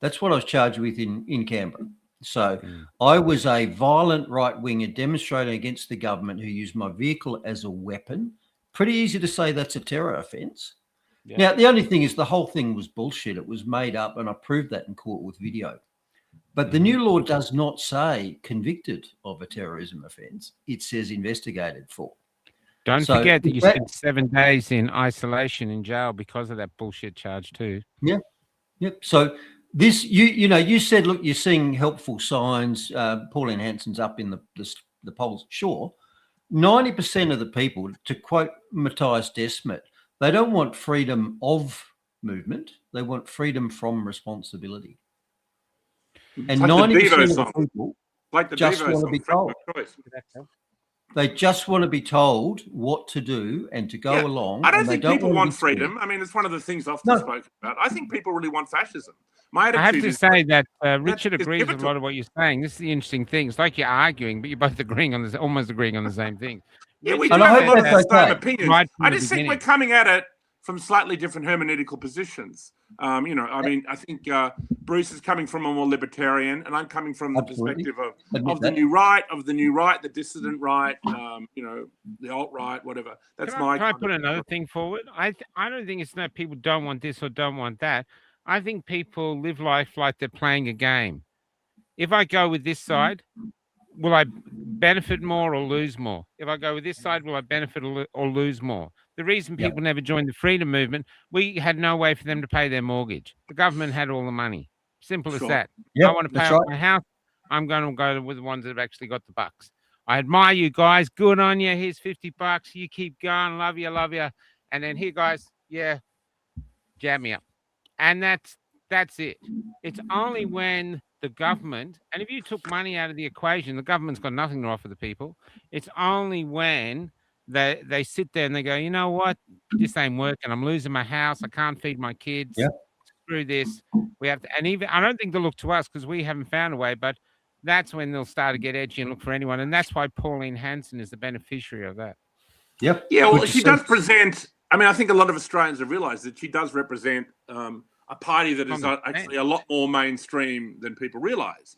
That's what I was charged with in Canberra. So I was a violent right-winger demonstrating against the government who used my vehicle as a weapon. Pretty easy to say that's a terror offence. Yeah. Now, the only thing is the whole thing was bullshit. It was made up, and I proved that in court with video. But the new law does not say convicted of a terrorism offence. It says investigated for. Don't forget that you spent 7 days in isolation in jail because of that bullshit charge too. Yeah. Yep. So this, you said, look, you're seeing helpful signs. Pauline Hanson's up in the polls. Sure. 90% of the people, to quote Matthias Desmet, they don't want freedom of movement. They want freedom from responsibility. And 90% of the people just want to be told. They just want to be told what to do and to go along. I don't think people want freedom. I mean, it's one of the things I've spoken about. I think people really want fascism. My attitude I have to say that Richard agrees with a lot of what you're saying. This is the interesting thing. It's like you're arguing, but you're both agreeing on this, almost agreeing on the same thing. Yeah, we do have a lot of the same opinions. I just think we're coming at it from slightly different hermeneutical positions. I mean, I think Bruce is coming from a more libertarian, and I'm coming from the perspective of the new right, the dissident right, the alt-right, whatever. That's Can I put another thing forward? I don't think it's that people don't want this or don't want that. I think people live life like they're playing a game. If I go with this side, will I benefit more or lose more? If I go with this side, will I benefit or lose more? The reason people never joined the freedom movement, we had no way for them to pay their mortgage. The government had all the money. Simple as that. I want to pay off my house. I'm going to go with the ones that have actually got the bucks. I admire you guys. Good on you. Here's $50. You keep going. Love you. And then here, guys. Yeah, jab me up. And that's it. It's only when the government, and if you took money out of the equation, the government's got nothing to offer the people. It's only when they sit there and they go, you know what, this ain't working. I'm losing my house. I can't feed my kids. Yeah. Screw this. We have to, and even I don't think they'll look to us because we haven't found a way, but that's when they'll start to get edgy and look for anyone. And that's why Pauline Hanson is the beneficiary of that. Yep. Yeah, well, she does present, I mean, I think a lot of Australians have realised that she does represent a party that is actually a lot more mainstream than people realise,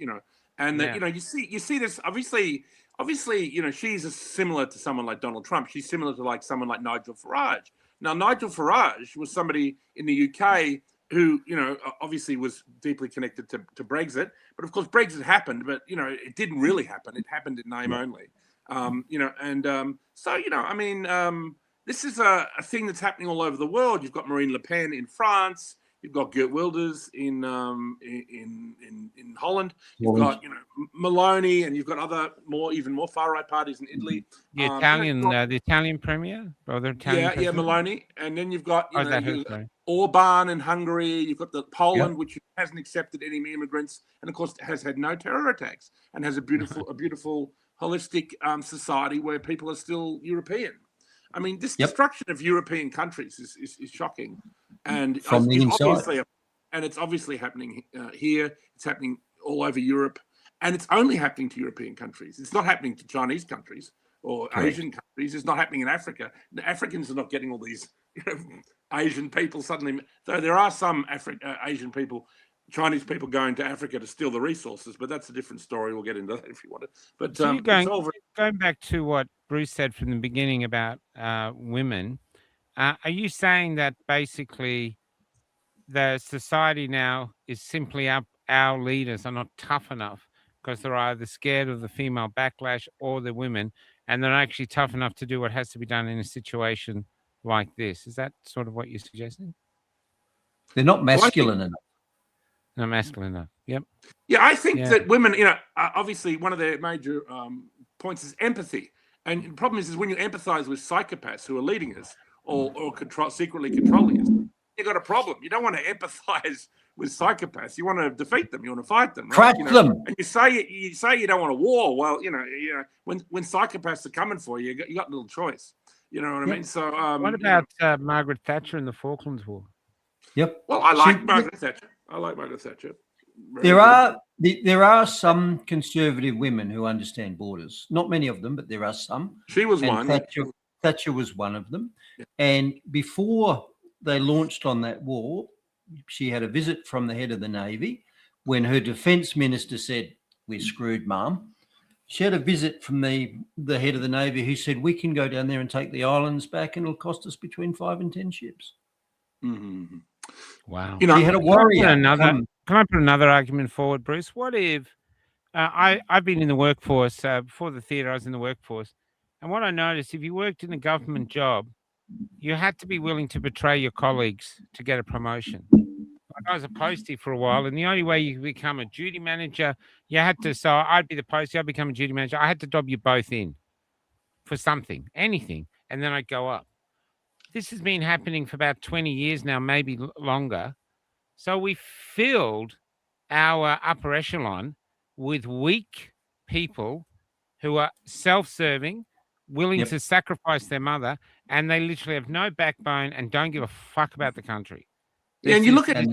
and that, you see this, obviously, she's similar to someone like Donald Trump. She's similar to like someone like Nigel Farage. Now, Nigel Farage was somebody in the UK who, obviously was deeply connected to Brexit. But of course, Brexit happened, but, it didn't really happen. It happened in name only. This is a thing that's happening all over the world. You've got Marine Le Pen in France. You've got Geert Wilders in Holland. You've got Maloney, and you've got other even more far right parties in Italy. The Italian premier, or the Italian president? Maloney, and then you've got Orban in Hungary. You've got Poland, which hasn't accepted any immigrants, and of course has had no terror attacks, and has a beautiful holistic society where people are still European. I mean, this destruction of European countries is shocking, and from the inside. And it's obviously happening here. It's happening all over Europe, and it's only happening to European countries. It's not happening to Chinese countries or Asian countries. It's not happening in Africa. The Africans are not getting all these Asian people suddenly, though there are some Asian people, Chinese people going to Africa to steal the resources, but that's a different story. We'll get into that if you want it. But so you're going back to what Bruce said from the beginning about women. Are you saying that basically the society now is simply our leaders are not tough enough because they're either scared of the female backlash or the women, and they're actually tough enough to do what has to be done in a situation like this? Is that sort of what you're suggesting? They're not masculine enough. Not masculine enough. Yep. Yeah, I think that women, obviously one of their major points is empathy. And the problem is when you empathize with psychopaths who are leading us or secretly controlling us, you've got a problem. You don't want to empathize with psychopaths. You want to defeat them. You want to fight them. Right? Crack them. And you say you don't want a war. Well, when psychopaths are coming for you, you got little choice. You know what I mean? So what about Margaret Thatcher in the Falklands War? Yep. Well, I like Margaret Thatcher. There are some conservative women who understand borders. Not many of them, but there are some. She was one. Thatcher was one of them. Yeah. And before they launched on that war, she had a visit from the head of the Navy when her defence minister said, "We're screwed, Mum." She had a visit from the head of the Navy who said, "We can go down there and take the islands back and it'll cost us between 5 and 10 ships." Mm-hmm. Wow. She had a warrior. Can I put another argument forward, Bruce? What if I've been in the workforce before the theatre? I was in the workforce, and what I noticed, if you worked in a government job, you had to be willing to betray your colleagues to get a promotion. I was a postie for a while, and the only way you could become a duty manager, you had to. So I'd be the postie, I'd become a duty manager. I had to dob you both in for something, anything, and then I'd go up. This has been happening for about 20 years now, maybe longer. So we filled our upper echelon with weak people who are self-serving, willing to sacrifice their mother, and they literally have no backbone and don't give a fuck about the country. And you look at it's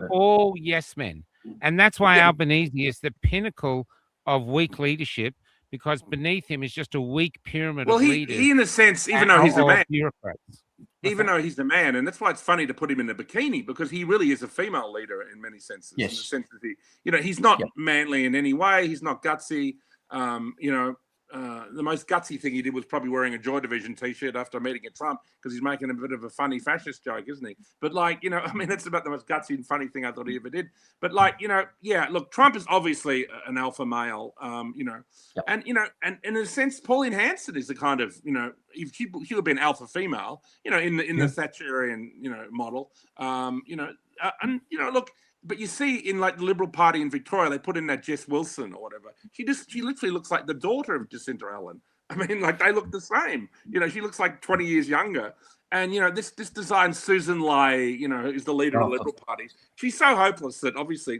all yes men. And that's why Albanese is the pinnacle of weak leadership, because beneath him is just a weak pyramid of leaders. He, in a sense, even though he's a man, bureaucrats. Though he's the man, and that's why it's funny to put him in a bikini, because he really is a female leader in many senses. Yes. In the sense that he's not manly in any way. He's not gutsy. The most gutsy thing he did was probably wearing a Joy Division T-shirt after a meeting at Trump, because he's making a bit of a funny fascist joke, isn't he? But that's about the most gutsy and funny thing I thought he ever did. But look, Trump is obviously an alpha male, and in a sense, Pauline Hanson is the kind of, if she would have been alpha female, in the Thatcherian, model, look. But you see, in like the Liberal Party in Victoria, they put in that Jess Wilson or whatever. She literally looks like the daughter of Jacinta Allen. I mean, like they look the same. She looks like 20 years younger. And this design Susan Lai, is the leader of the Liberal Party. She's so hopeless that obviously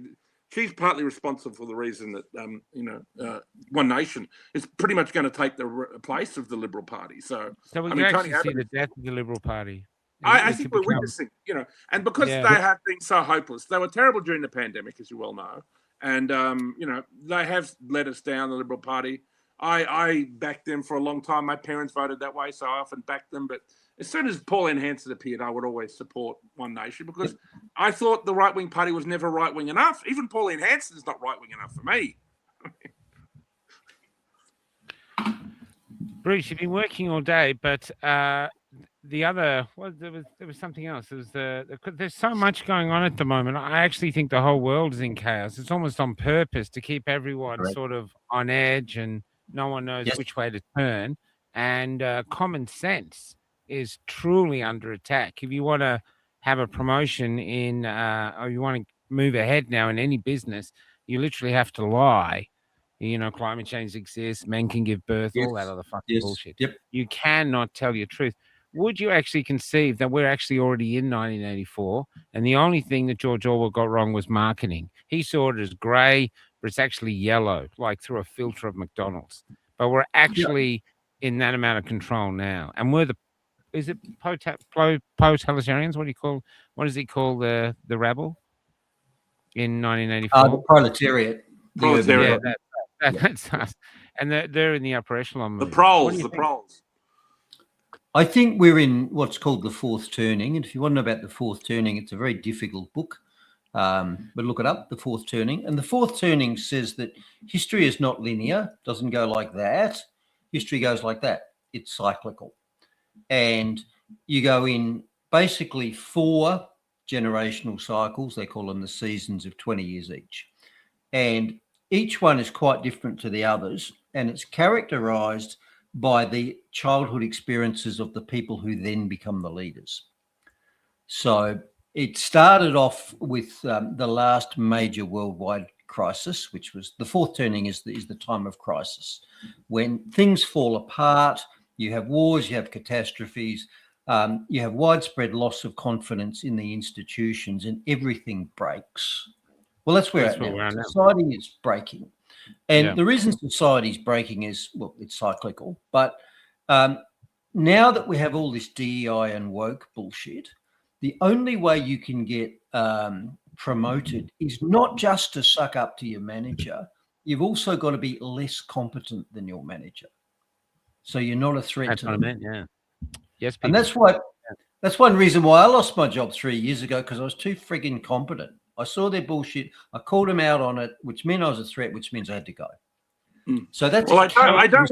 she's partly responsible for the reason that One Nation is pretty much going to take the place of the Liberal Party. So we can actually see the death of the Liberal Party. I think we're witnessing, and because they have been so hopeless, they were terrible during the pandemic, as you well know, and they have let us down, the Liberal Party. I backed them for a long time. My parents voted that way, so I often backed them. But as soon as Pauline Hanson appeared, I would always support One Nation, because I thought the right-wing party was never right-wing enough. Even Pauline Hanson is not right-wing enough for me. Bruce, you've been working all day, but the other, there was something else. There's so much going on at the moment. I actually think the whole world is in chaos. It's almost on purpose to keep everyone sort of on edge, and no one knows which way to turn. And common sense is truly under attack. If you want to have a promotion or you want to move ahead now in any business, you literally have to lie. Climate change exists, men can give birth, all that other fucking bullshit. Yep. You cannot tell your truth. Would you actually conceive that we're actually already in 1984, and the only thing that George Orwell got wrong was marketing? He saw it as grey, but it's actually yellow, like through a filter of McDonald's. But we're actually in that amount of control now. And is it totalitarians? What does he call the rabble in 1984? The proletariat. Proletariat. That's us. And they're in the upper echelon. The proles. I think we're in what's called the fourth turning. And if you want to know about the fourth turning, it's a very difficult book. But look it up, the fourth turning. And the fourth turning says that history is not linear, doesn't go like that. History goes like that. It's cyclical. And you go in basically 4 generational cycles. They call them the seasons of 20 years each. And each one is quite different to the others. And it's characterized by the childhood experiences of the people who then become the leaders. So it started off with the last major worldwide crisis, which was the fourth turning is the time of crisis, when things fall apart. You have wars, you have catastrophes, you have widespread loss of confidence in the institutions, and everything breaks. Well, that's where society is breaking. And the reason society is breaking is, well, it's cyclical. But now that we have all this DEI and woke bullshit, the only way you can get promoted is not just to suck up to your manager. You've also got to be less competent than your manager. So you're not a threat to them. That's what I meant, yeah. Yes, people. And that's one reason why I lost my job 3 years ago, because I was too frigging competent. I saw their bullshit. I called them out on it, which meant I was a threat, which means I had to go. So that's well. I don't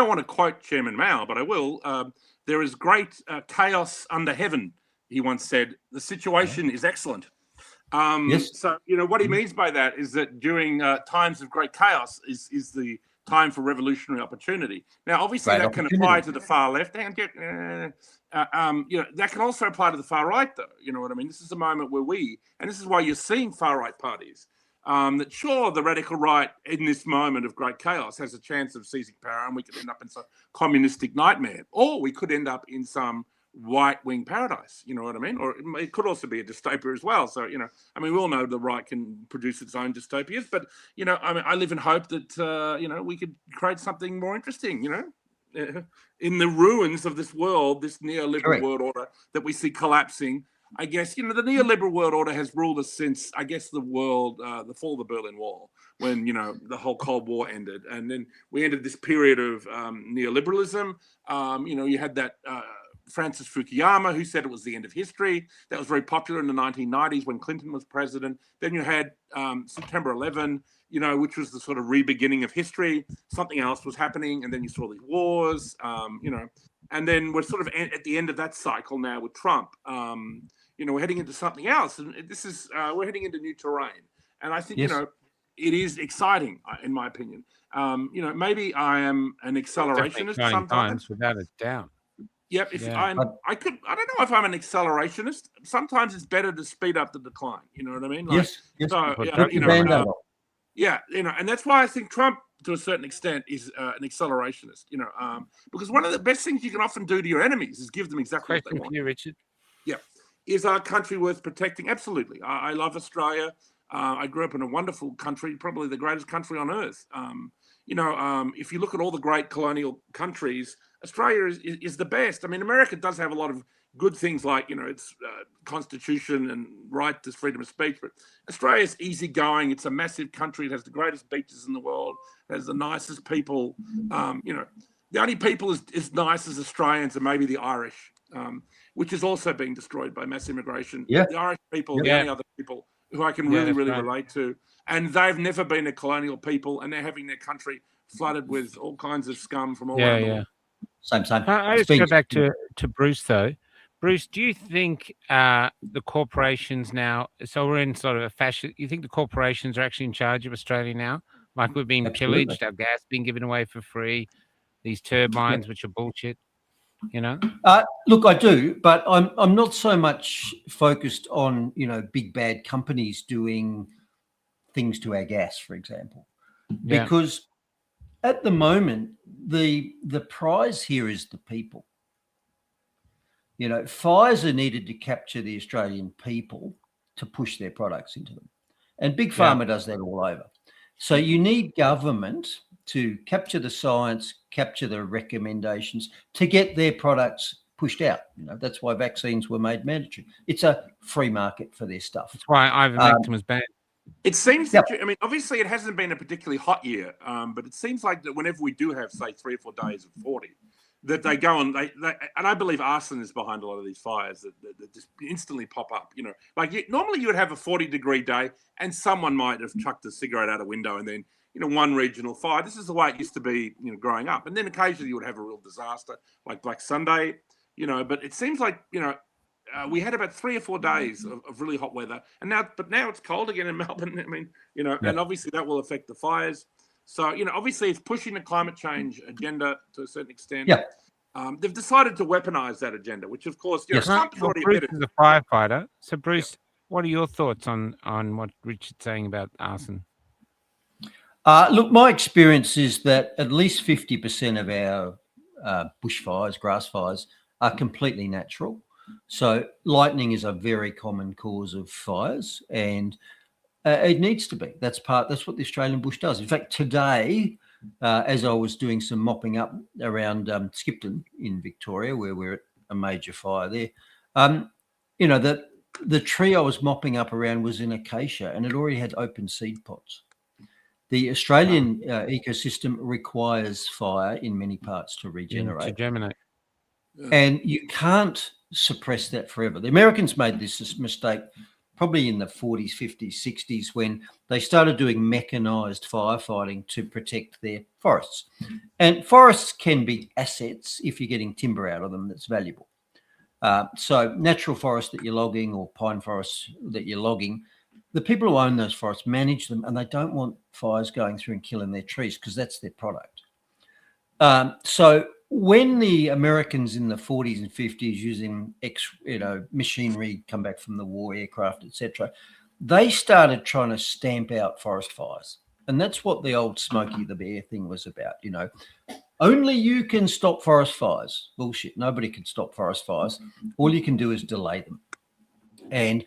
want to quote Chairman Mao, but I will. There is great chaos under heaven, he once said. The situation is excellent. Yes. So what he means by that is that during times of great chaos is the time for revolutionary opportunity. Now, obviously, that can apply to the far left, and that can also apply to the far right, though. You know what I mean? This is a moment where and this is why you're seeing far right parties. That sure, the radical right in this moment of great chaos has a chance of seizing power, and we could end up in some communistic nightmare, or we could end up in some right-wing paradise. You know what I mean? Or it could also be a dystopia as well. So we all know the right can produce its own dystopias, but I live in hope that we could create something more interesting. In the ruins of this world, this neoliberal world order that we see collapsing. I guess, the neoliberal world order has ruled us since, I guess, the fall of the Berlin Wall, when, the whole Cold War ended. And then we entered this period of neoliberalism. You had that Francis Fukuyama, who said it was the end of history. That was very popular in the 1990s when Clinton was president. Then you had September 11, which was the sort of re-beginning of history. Something else was happening. And then you saw these wars, and then we're sort of at the end of that cycle now with Trump. We're heading into something else, and we're heading into new terrain. And I think it is exciting, in my opinion. Maybe I am an accelerationist sometimes, without a doubt. Yep. I don't know if I'm an accelerationist. Sometimes it's better to speed up the decline. You know what I mean? Yes. So, and that's why I think Trump, to a certain extent, is an accelerationist. Because one of the best things you can often do to your enemies is give them exactly what they want. For you, Richard. Yeah. Is our country worth protecting? Absolutely. I love Australia. I grew up in a wonderful country, probably the greatest country on earth. If you look at all the great colonial countries, Australia is the best. I mean, America does have a lot of good things like, its constitution and right to freedom of speech, but Australia's easygoing. It's a massive country. It has the greatest beaches in the world. It has the nicest people. The only people as nice as Australians are maybe the Irish, which is also being destroyed by mass immigration. Yeah. The Irish people, the only other people who I can really relate to. And they've never been a colonial people, and they're having their country flooded with all kinds of scum from all around the world. Same. I just go back to Bruce, though. Bruce, do you think the corporations now, so we're in sort of a fashion, you think the corporations are actually in charge of Australia now? Like we're being pillaged, our gas being given away for free, these turbines, which are bullshit, Look, I do, but I'm not so much focused on, big bad companies doing things to our gas, for example, because at the moment, the prize here is the people. Pfizer needed to capture the Australian people to push their products into them. And Big Pharma does that all over. So you need government to capture the science, capture the recommendations to get their products pushed out. That's why vaccines were made mandatory. It's a free market for their stuff. That's why ivermectin was banned. It seems that, obviously it hasn't been a particularly hot year, but it seems like that whenever we do have, say, 3 or 4 days of 40, that they go and they and I believe arson is behind a lot of these fires that just instantly pop up. Normally you would have a 40-degree day and someone might have chucked a cigarette out a window and then one regional fire. This is the way it used to be, growing up. And then occasionally you would have a real disaster like Black Sunday, But it seems like we had about 3 or 4 days of really hot weather, and now it's cold again in Melbourne. I mean, and obviously that will affect the fires. So, obviously it's pushing the climate change agenda to a certain extent. Yeah. They've decided to weaponize that agenda, which of course, Bruce is a firefighter. So, Bruce, what are your thoughts on what Richard's saying about arson? Look, my experience is that at least 50% of our bushfires, grass fires, are completely natural. So lightning is a very common cause of fires, and it needs to be. That's what the Australian bush does. In fact, today, as I was doing some mopping up around Skipton in Victoria, where we're at a major fire there, the tree I was mopping up around was an acacia, and it already had open seed pods. The Australian ecosystem requires fire in many parts to regenerate. To germinate. And you can't suppress that forever. The Americans made this mistake probably in the 40s, 50s, 60s, when they started doing mechanized firefighting to protect their forests. And forests can be assets if you're getting timber out of them that's valuable. So natural forest that you're logging or pine forests that you're logging, the people who own those forests manage them, and they don't want fires going through and killing their trees because that's their product. So when the Americans in the 40s and 50s using machinery, come back from the war, aircraft, etc., they started trying to stamp out forest fires. And that's what the old Smokey the Bear thing was about, Only you can stop forest fires. Bullshit. Nobody can stop forest fires. All you can do is delay them. And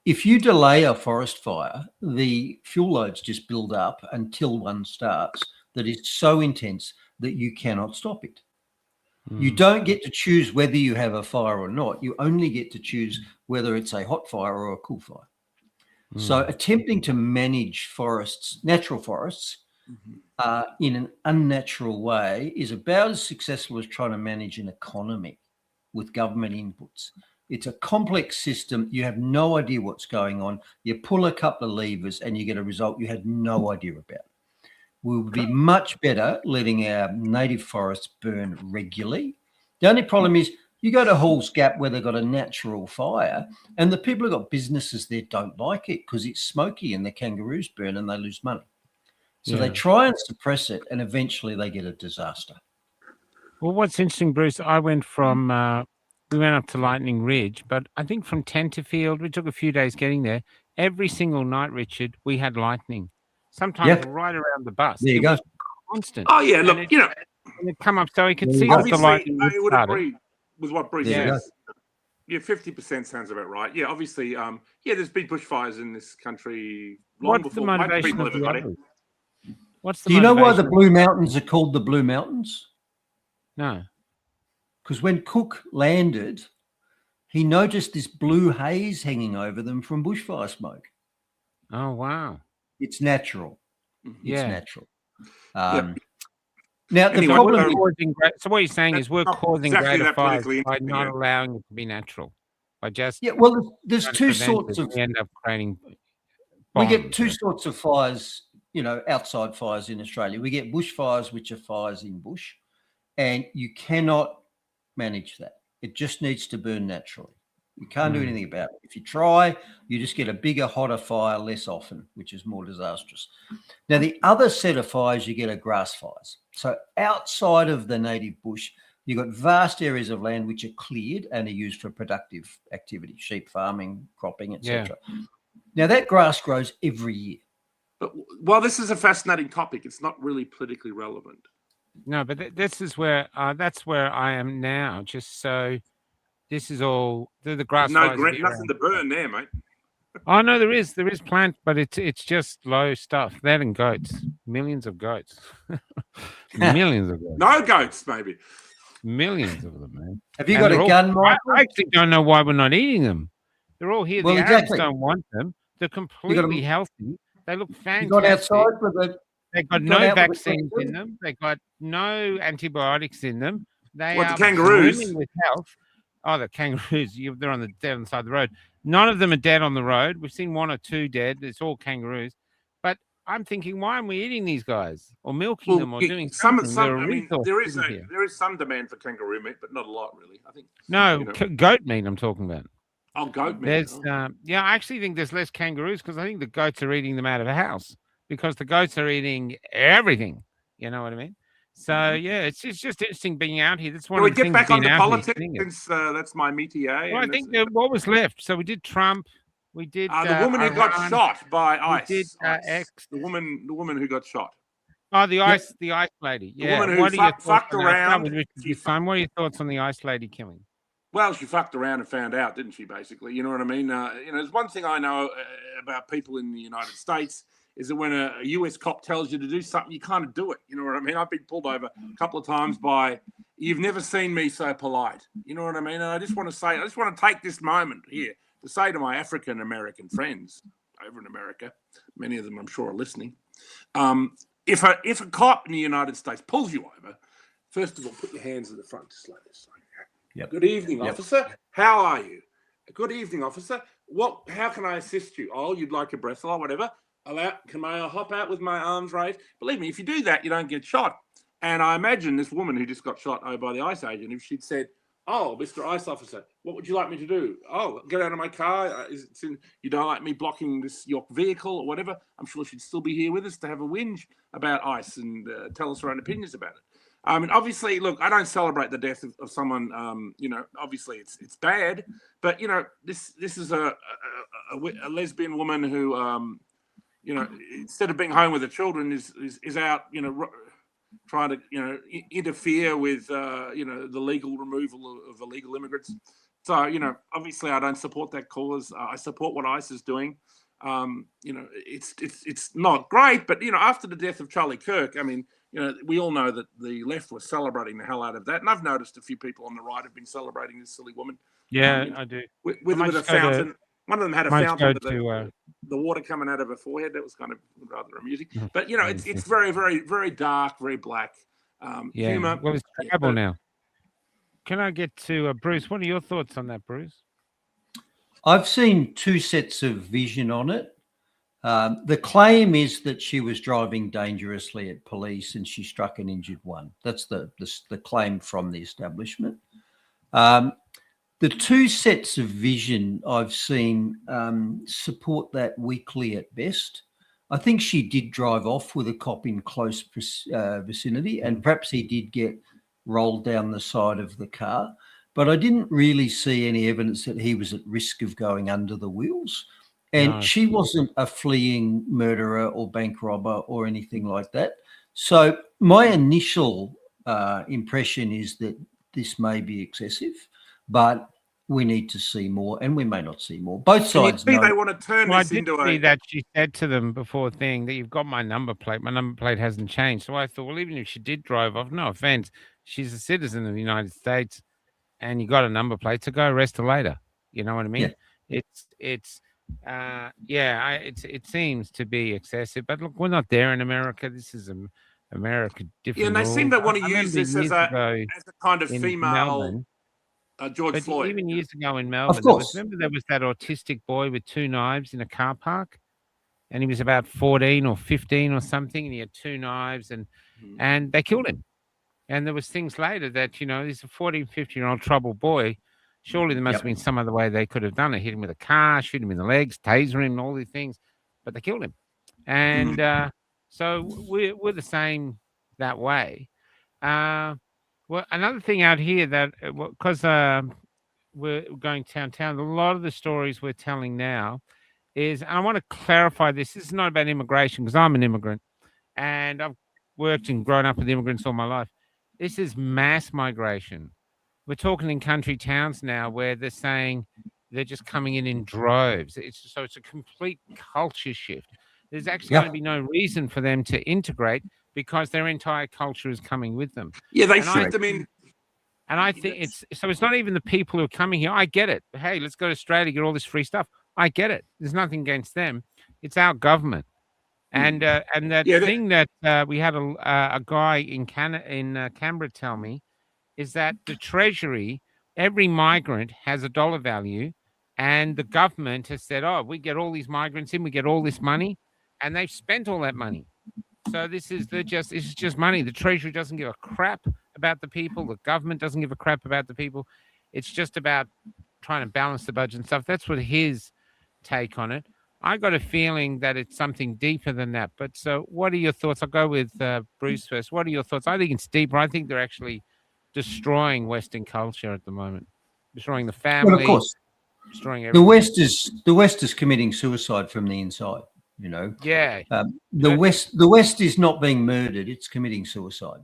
if you delay a forest fire, the fuel loads just build up until one starts that is so intense that you cannot stop it. You don't get to choose whether you have a fire or not. You only get to choose whether it's a hot fire or a cool fire. So attempting to manage forests, natural forests, in an unnatural way is about as successful as trying to manage an economy with government inputs. It's a complex system. You have no idea what's going on. You pull a couple of levers and you get a result you had no idea about. We would be much better letting our native forests burn regularly. The only problem is you go to Hall's Gap where they've got a natural fire and the people who've got businesses there don't like it because it's smoky and the kangaroos burn and they lose money. So they try and suppress it and eventually they get a disaster. Well, what's interesting, Bruce, I went from, we went up to Lightning Ridge, but I think from Tenterfield, we took a few days getting there. Every single night, Richard, we had lightning. Sometimes right around the bus. There you go. Constant. Oh, yeah, look, And it come up so he could see what the lightning I would started. agree with what Bruce says. Yeah, 50% sounds about right. Yeah, obviously, there's been bushfires in this country long What's before the motivation people of ever the got it. others? What's the Do you know why the motivation? Blue Mountains are called the Blue Mountains? No. Because when Cook landed, he noticed this blue haze hanging over them from bushfire smoke. Oh, wow. It's natural. Yeah. It's natural. Now, the Anyway, problem is, so what you're saying is we're causing exactly greater that fires politically by not incorrect, allowing it to be natural. By just there's trying to two prevent sorts it, of, we end up creating we get bombs. two sorts of fires, outside fires in Australia. We get bushfires, which are fires in bush, and you cannot manage that. It just needs to burn naturally. You can't do anything about it. If you try, you just get a bigger, hotter fire less often, which is more disastrous. Now, the other set of fires you get are grass fires. So outside of the native bush, you've got vast areas of land which are cleared and are used for productive activity, sheep farming, cropping, etc. Now, that grass grows every year. But while this is a fascinating topic, it's not really politically relevant. No, but this is where that's where I am now. Just so this is all the grass. No, nothing to burn there, mate. Oh no, there is plant, but it's just low stuff. That and goats, millions of goats, millions of goats. No goats, maybe. Millions of them, man. Have you got a gun, Michael? I actually don't know why we're not eating them. They're all here. Well, the exactly. Arabs don't want them. They're completely healthy. They look fantastic. You got outside with it. They've got no vaccines in them. They've got no antibiotics in them. They What, the are kangaroos? brimming with health. Oh, the kangaroos! They're dead on the side of the road. None of them are dead on the road. We've seen one or two dead. It's all kangaroos. But I'm thinking, why aren't we eating these guys or milking them or doing something? They're a I mean, resource there is sitting here. some demand for kangaroo meat, but not a lot really. I think. No, goat meat. I'm talking about. Oh, goat meat. There's yeah, I actually think there's less kangaroos because I think the goats are eating them out of a house because the goats are eating everything. You know what I mean? So yeah, it's just interesting being out here. That's one Can of we the get things back being onto out here. politics since that's my métier? Well, I think what was left. So we did Trump. We did the woman who got Iran, shot by ICE. We did ICE. X. The woman who got shot. Oh, the ice lady. The Yeah. woman who fucked around. What are your thoughts on the ice lady killing? Well, she fucked around and found out, didn't she? Basically, you know what I mean. There's one thing I know about people in the United States is that when a US cop tells you to do something, you kind of do it. You know what I mean? I've been pulled over a couple of times by, "You've never seen me so polite." You know what I mean? And I just want to take this moment here to say to my African American friends over in America, many of them I'm sure are listening, if a cop in the United States pulls you over, first of all, put your hands in the front just like this. Yep. Good evening, officer. How are you? Good evening, officer. How can I assist you? Oh, you'd like a breathalyzer, whatever. Can I hop out with my arms raised? Believe me, if you do that, you don't get shot. And I imagine this woman who just got shot by the ICE agent, if she'd said, "Oh, Mr. ICE officer, what would you like me to do? Oh, get out of my car. You don't like me blocking your vehicle or whatever?" I'm sure she'd still be here with us to have a whinge about ICE and tell us her own opinions about it. I mean, obviously, look, I don't celebrate the death of someone. Obviously, it's bad, but this is a lesbian woman who, instead of being home with her children, is out, trying to interfere with the legal removal of illegal immigrants. So obviously, I don't support that cause. I support what ICE is doing. It's not great, but after the death of Charlie Kirk, I mean. We all know that the left was celebrating the hell out of that. And I've noticed a few people on the right have been celebrating this silly woman. Yeah, I do. With a fountain. One of them had a fountain with the water coming out of her forehead. That was kind of rather amusing. But, it's very, very, very dark, very black humor. Well, it's terrible now. Can I get to Bruce? What are your thoughts on that, Bruce? I've seen two sets of vision on it. The claim is that she was driving dangerously at police and she struck and injured one. That's the claim from the establishment. The two sets of vision I've seen support that weakly at best. I think she did drive off with a cop in close vicinity, and perhaps he did get rolled down the side of the car. But I didn't really see any evidence that he was at risk of going under the wheels. And she wasn't a fleeing murderer or bank robber or anything like that. So my initial impression is that this may be excessive, but we need to see more, and we may not see more. Both sides know. They want to turn this into I did see that she said to them before that you've got my number plate. My number plate hasn't changed. So I thought, well, even if she did drive off, no offense, she's a citizen of the United States, and you got a number plate, so go arrest her later. You know what I mean? Yeah. It seems to be excessive, but look, we're not there in America. This is America different. Yeah, and they seem to want to use this as a kind of female George Floyd. Even years ago in Melbourne, there was that autistic boy with two knives in a car park, and he was about 14 or 15 or something, and he had two knives, and they killed him. And there was things later that he's a 14, 15-year-old troubled boy. Surely there must have been some other way they could have done it. Hit him with a car, shoot him in the legs, taser him, all these things. But they killed him. And so we're the same that way. Well, another thing out here that, because we're going downtown, a lot of the stories we're telling now is, and I want to clarify this is not about immigration, because I'm an immigrant. And I've worked and grown up with immigrants all my life. This is mass migration. We're talking in country towns now where they're saying they're just coming in droves. It's a complete culture shift. There's actually going to be no reason for them to integrate because their entire culture is coming with them. Yeah, they shift them in. And I think it's not even the people who are coming here. I get it. Hey, let's go to Australia, get all this free stuff. I get it. There's nothing against them. It's our government. And thing that we had a guy in Canberra tell me is that the Treasury, every migrant has a dollar value, and the government has said, "Oh, we get all these migrants in, we get all this money," and they've spent all that money. So this is just money. The Treasury doesn't give a crap about the people. The government doesn't give a crap about the people. It's just about trying to balance the budget and stuff. That's what his take on it. I got a feeling that it's something deeper than that. But so, what are your thoughts? I'll go with Bruce first. What are your thoughts? I think it's deeper. I think they're actually destroying Western culture at the moment, destroying the family. Well, of course, destroying everything. The West is committing suicide from the inside. You know, Yeah. The West is not being murdered; it's committing suicide.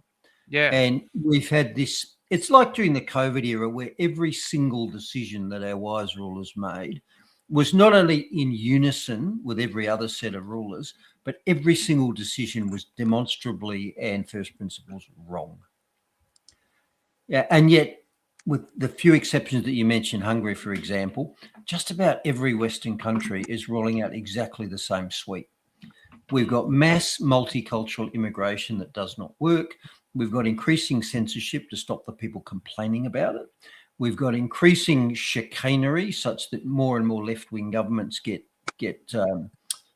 Yeah. And we've had this. It's like during the COVID era, where every single decision that our wise rulers made was not only in unison with every other set of rulers, but every single decision was demonstrably and first principles wrong. Yeah, and yet, with the few exceptions that you mentioned, Hungary, for example, just about every Western country is rolling out exactly the same suite. We've got mass multicultural immigration that does not work. We've got increasing censorship to stop the people complaining about it. We've got increasing chicanery such that more and more left-wing governments get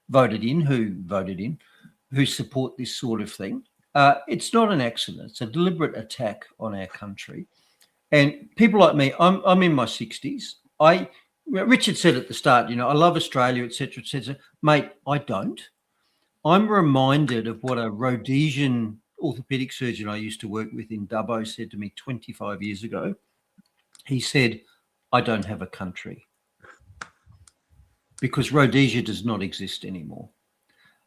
voted in, who support this sort of thing. It's not an accident. It's a deliberate attack on our country. And people like me, I'm in my 60s. Richard said at the start, I love Australia, et cetera, Mate, I don't. I'm reminded of what a Rhodesian orthopedic surgeon I used to work with in Dubbo said to me 25 years ago. He said, I don't have a country because Rhodesia does not exist anymore.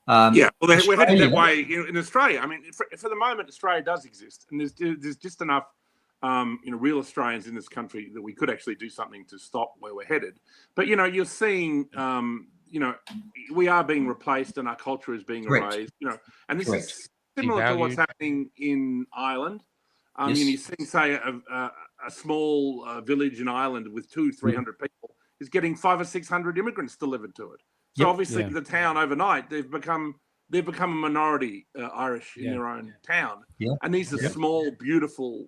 We're headed that way in Australia. I mean, for the moment, Australia does exist, and there's just enough, real Australians in this country that we could actually do something to stop where we're headed. But you're seeing, we are being replaced, and our culture is being erased. And this is similar to what's happening in Ireland. Yes. You're seeing, say, a small village in Ireland with 200-300 people is getting 500 or 600 immigrants delivered to it. So obviously, the town overnight they've become a minority Irish in their own town, and these are small, beautiful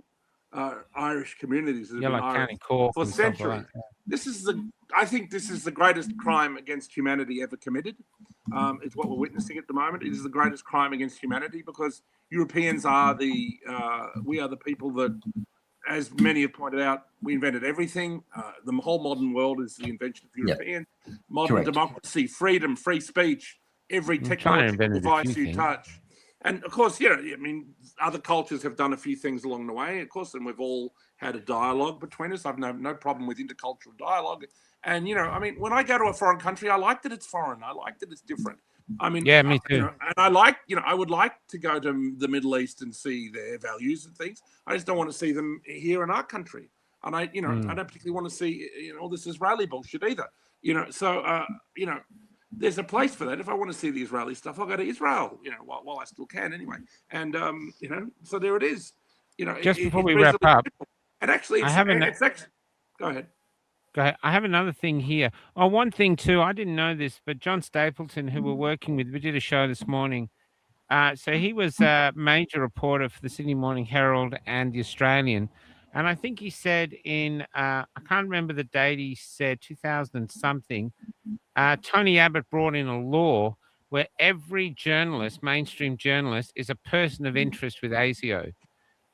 Irish communities that have been Irish for centuries. Like I think this is the greatest crime against humanity ever committed. It's what we're witnessing at the moment. It is the greatest crime against humanity because Europeans are we are the people that, as many have pointed out, we invented everything. The whole modern world is the invention of Europeans. Modern democracy, freedom, free speech, every technological device you touch. And of course, other cultures have done a few things along the way, of course, and we've all had a dialogue between us. I've no problem with intercultural dialogue. And, when I go to a foreign country, I like that it's foreign. I like that it's different. Me too. And I like, I would like to go to the Middle East and see their values and things. I just don't want to see them here in our country. And I don't particularly want to see, all this Israeli bullshit either. There's a place for that. If I want to see the Israeli stuff, I'll go to Israel, while I still can anyway. And, so there it is. Just before we wrap up. And actually, go ahead. Go ahead. I have another thing here. Oh, one thing too, I didn't know this, but John Stapleton, who we're working with, we did a show this morning. So he was a major reporter for the Sydney Morning Herald and the Australian. And I think he said I can't remember the date, he said 2000 and something, Tony Abbott brought in a law where every journalist, mainstream journalist, is a person of interest with ASIO.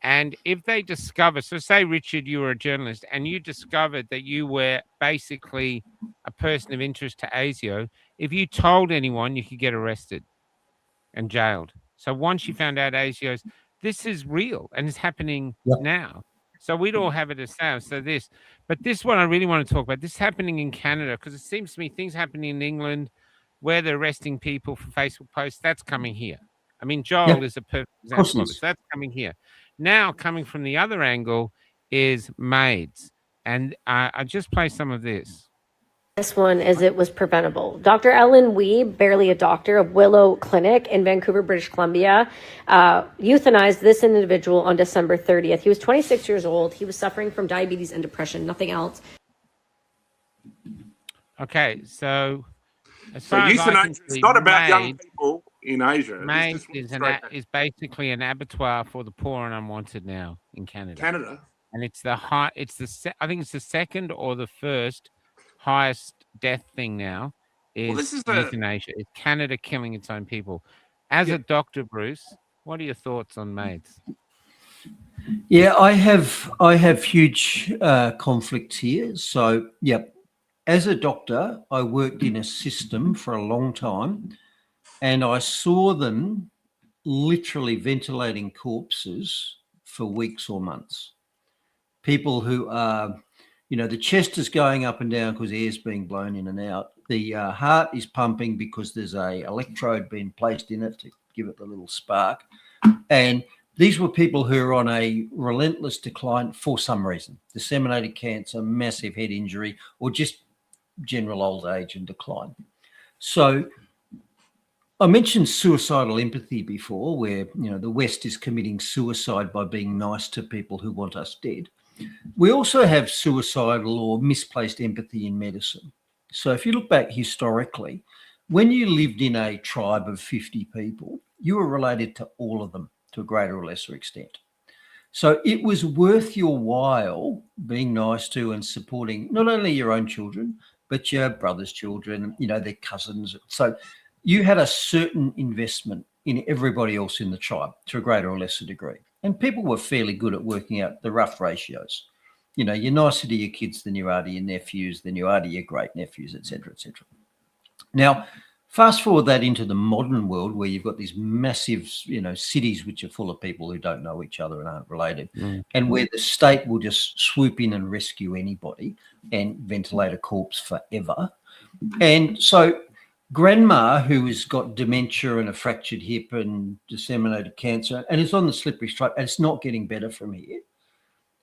And if they discover, so say, Richard, you were a journalist and you discovered that you were basically a person of interest to ASIO, if you told anyone, you could get arrested and jailed. So once you found out ASIO's, this is real and it's happening now. So we'd all have it as sound. So but this one I really want to talk about. This is happening in Canada because it seems to me things happening in England where they're arresting people for Facebook posts. That's coming here. I mean, Joel is a perfect example of this. That's coming here. Now, coming from the other angle is maids. And I just play some of this. This one as it was preventable. Dr. Ellen Wee, barely a doctor, of Willow Clinic in Vancouver, British Columbia, euthanized this individual on December 30th. He was 26 years old. He was suffering from diabetes and depression, nothing else. Okay, so euthanasia is not about young people in Asia. MAID is basically an abattoir for the poor and unwanted now in Canada. and it's the high. It's I think it's the second or the first highest death thing now. Well, this Is is the euthanasia? It's Canada killing its own people. As yeah. a doctor, Bruce, what are your thoughts on maids? Yeah, I have huge conflicts here. So, yeah, as a doctor, I worked in a system for a long time, and I saw them literally ventilating corpses for weeks or months. People who are, the chest is going up and down because air's being blown in and out. The heart is pumping because there's a electrode being placed in it to give it the little spark. And these were people who are on a relentless decline for some reason: disseminated cancer, massive head injury, or just general old age and decline. So I mentioned suicidal empathy before, where the West is committing suicide by being nice to people who want us dead. We also have suicidal or misplaced empathy in medicine. So if you look back historically, when you lived in a tribe of 50 people, you were related to all of them to a greater or lesser extent. So it was worth your while being nice to and supporting not only your own children, but your brother's children, their cousins. So you had a certain investment in everybody else in the tribe to a greater or lesser degree. And people were fairly good at working out the rough ratios. You're nicer to your kids than you are to your nephews, than you are to your great nephews, et cetera, et cetera. Now, fast forward that into the modern world where you've got these massive, cities which are full of people who don't know each other and aren't related, and where the state will just swoop in and rescue anybody and ventilate a corpse forever. And so grandma, who has got dementia and a fractured hip and disseminated cancer and is on the slippery slope, and it's not getting better from here.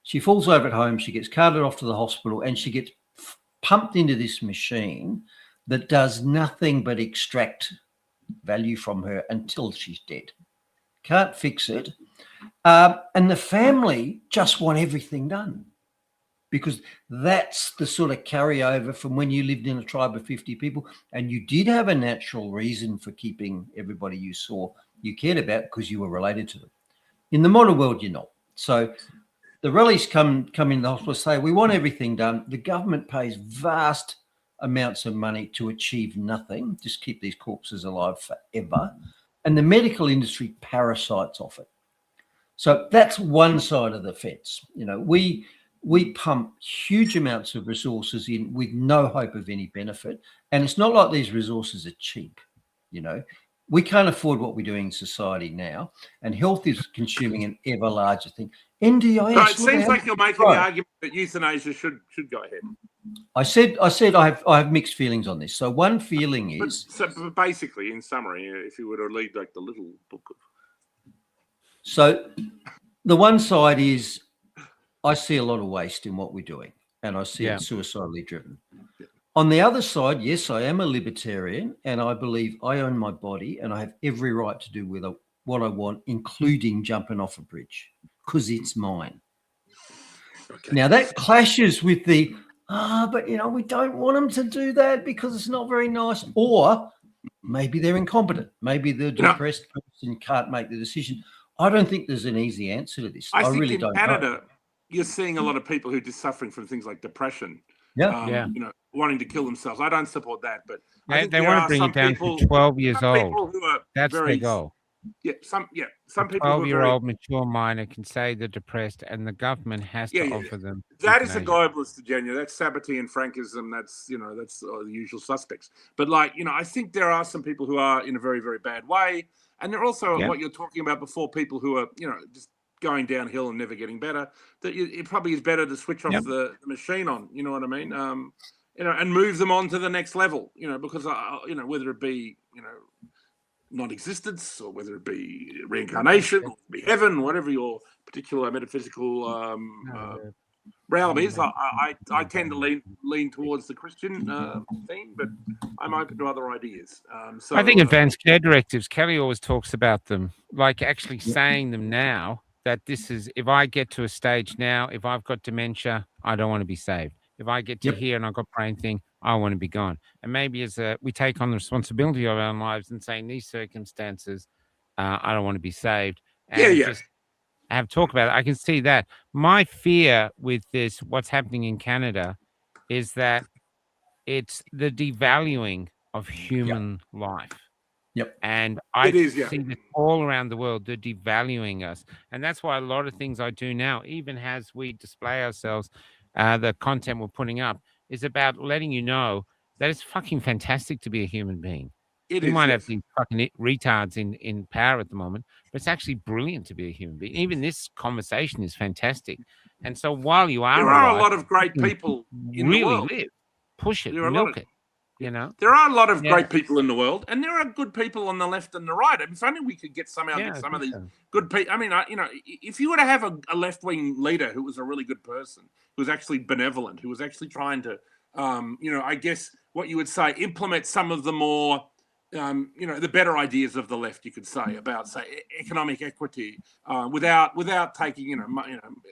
She falls over at home, she gets carted off to the hospital, and she gets pumped into this machine that does nothing but extract value from her until she's dead. Can't fix it. And the family just want everything done, because that's the sort of carryover from when you lived in a tribe of 50 people and you did have a natural reason for keeping everybody you saw you cared about because you were related to them. In the modern world, you're not. So the rallies come in the hospital, say, we want everything done. The government pays vast amounts of money to achieve nothing, just keep these corpses alive forever. And the medical industry parasites off it. So that's one side of the fence. We pump huge amounts of resources in with no hope of any benefit. And it's not like these resources are cheap. We can't afford what we're doing in society now. And health is consuming an ever larger thing. NDIS. No, it seems like you're making the argument that euthanasia should go ahead. I said I have mixed feelings on this. So one feeling is... But basically, in summary, if you were to read like the little book of... So the one side is I see a lot of waste in what we're doing, and I see it suicidally driven. On the other side, yes, I am a libertarian, and I believe I own my body and I have every right to do with it what I want, including jumping off a bridge, because it's mine. Okay. Now, that clashes with the, but, we don't want them to do that because it's not very nice. Or maybe they're incompetent. Maybe the depressed person can't make the decision. I don't think there's an easy answer to this. I really don't know. In Canada, you're seeing a lot of people who are just suffering from things like depression. Wanting to kill themselves. I don't support that, but I think they want to bring it down to 12 years old. That's their goal. Some people. 12-year-old mature minor can say they're depressed, and the government has to offer them. That is a globalist agenda. That's Sabbatean Frankism. That's the usual suspects. But I think there are some people who are in a very, very bad way, and there are also what you're talking about before, people who are just going downhill and never getting better. That it probably is better to switch off the machine on. You know what I mean? And move them on to the next level. Because whether it be non-existence or whether it be reincarnation or be heaven, whatever your particular metaphysical realm is, I tend to lean towards the Christian theme, but I'm open to other ideas. So I think advanced care directives, Kelly always talks about them, like actually saying them now, that this is, if I get to a stage now, if I've got dementia, I don't want to be saved. If I get to here and I've got brain thing, I want to be gone. And maybe we take on the responsibility of our lives and say, in these circumstances, I don't want to be saved. And have talked about it. I can see that. My fear with this, what's happening in Canada, is that it's the devaluing of human life. Yep. And I It is, yeah. see this all around the world. They're devaluing us. And that's why a lot of things I do now, even as we display ourselves, the content we're putting up is about letting you know that it's fucking fantastic to be a human being. It We is, might yes. have these fucking retards in power at the moment, but it's actually brilliant to be a human being. Even this conversation is fantastic. And so while you are There are a alive, lot of great people in the really world. live, push it, There are a lot milk of- it, you know? There are a lot of Yeah. great people in the world, and there are good people on the left and the right. I mean, if only we could get some Yeah, of these so. good people. I mean, you know, if you were to have a left-wing leader who was a really good person, who was actually benevolent, who was actually trying to, you know, I guess what you would say, implement some of the more, you know, the better ideas of the left, you could say, about, say, economic equity, without taking, you know,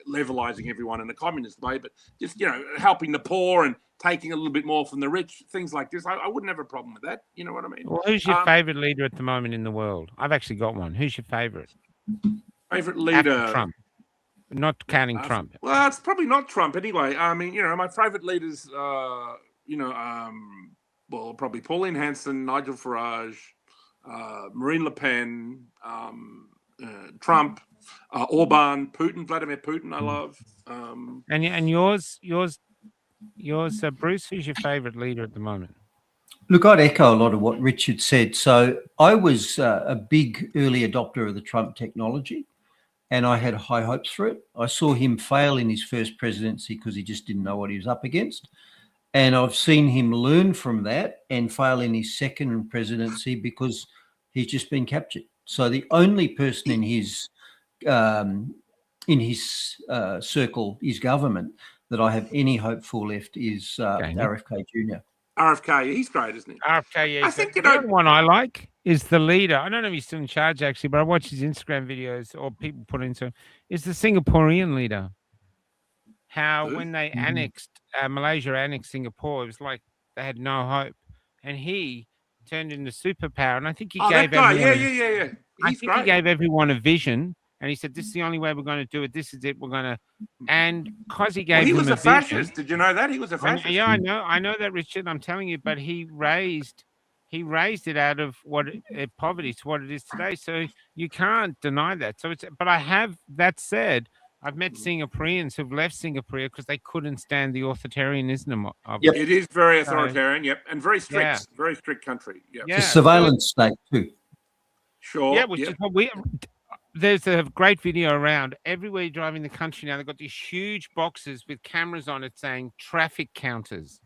levelizing everyone in a communist way, but just, you know, helping the poor and taking a little bit more from the rich, things like this. I wouldn't have a problem with that. You know what I mean? Well, who's your favorite leader at the moment in the world? I've actually got one. Who's your favorite? Favorite After leader? Trump, not counting Trump. Well, it's probably not Trump anyway. I mean, you know, my favorite leaders, you know, well, probably Pauline Hanson, Nigel Farage, Marine Le Pen, Trump, Orban, Putin, Vladimir Putin. I love. And yours, Bruce. Who's your favorite leader at the moment? Look, I'd echo a lot of what Richard said. So I was a big early adopter of the Trump technology, and I had high hopes for it. I saw him fail in his first presidency because he just didn't know what he was up against. And I've seen him learn from that and fail in his second presidency because he's just been captured. So the only person in his circle, his government, that I have any hope for left is RFK Jr. RFK, he's great, isn't he? RFK, yeah. I think, you the know, other one I like is the leader. I don't know if he's still in charge actually, but I watch his Instagram videos or people put into him. Is the Singaporean leader. How when they annexed Malaysia annexed Singapore, it was like they had no hope, and he turned into superpower. And I think he gave that guy, everyone, yeah. I He's think great. he gave everyone a vision, and he said, "This is the only way we're going to do it. This is it. We're going to." And because he gave Well, he them was a a vision, fascist. Did you know that he was a fascist? yeah, I know that, Richard. I'm telling you, but he raised it out of poverty to what it is today. So you can't deny that. So but I have that said. I've met Singaporeans who've left Singapore because they couldn't stand the authoritarianism of it. It is very authoritarian, and very strict, very strict country. It's a surveillance state too. Sure. Yeah, which is what there's a great video around everywhere you're driving the country now. They've got these huge boxes with cameras on it saying traffic counters.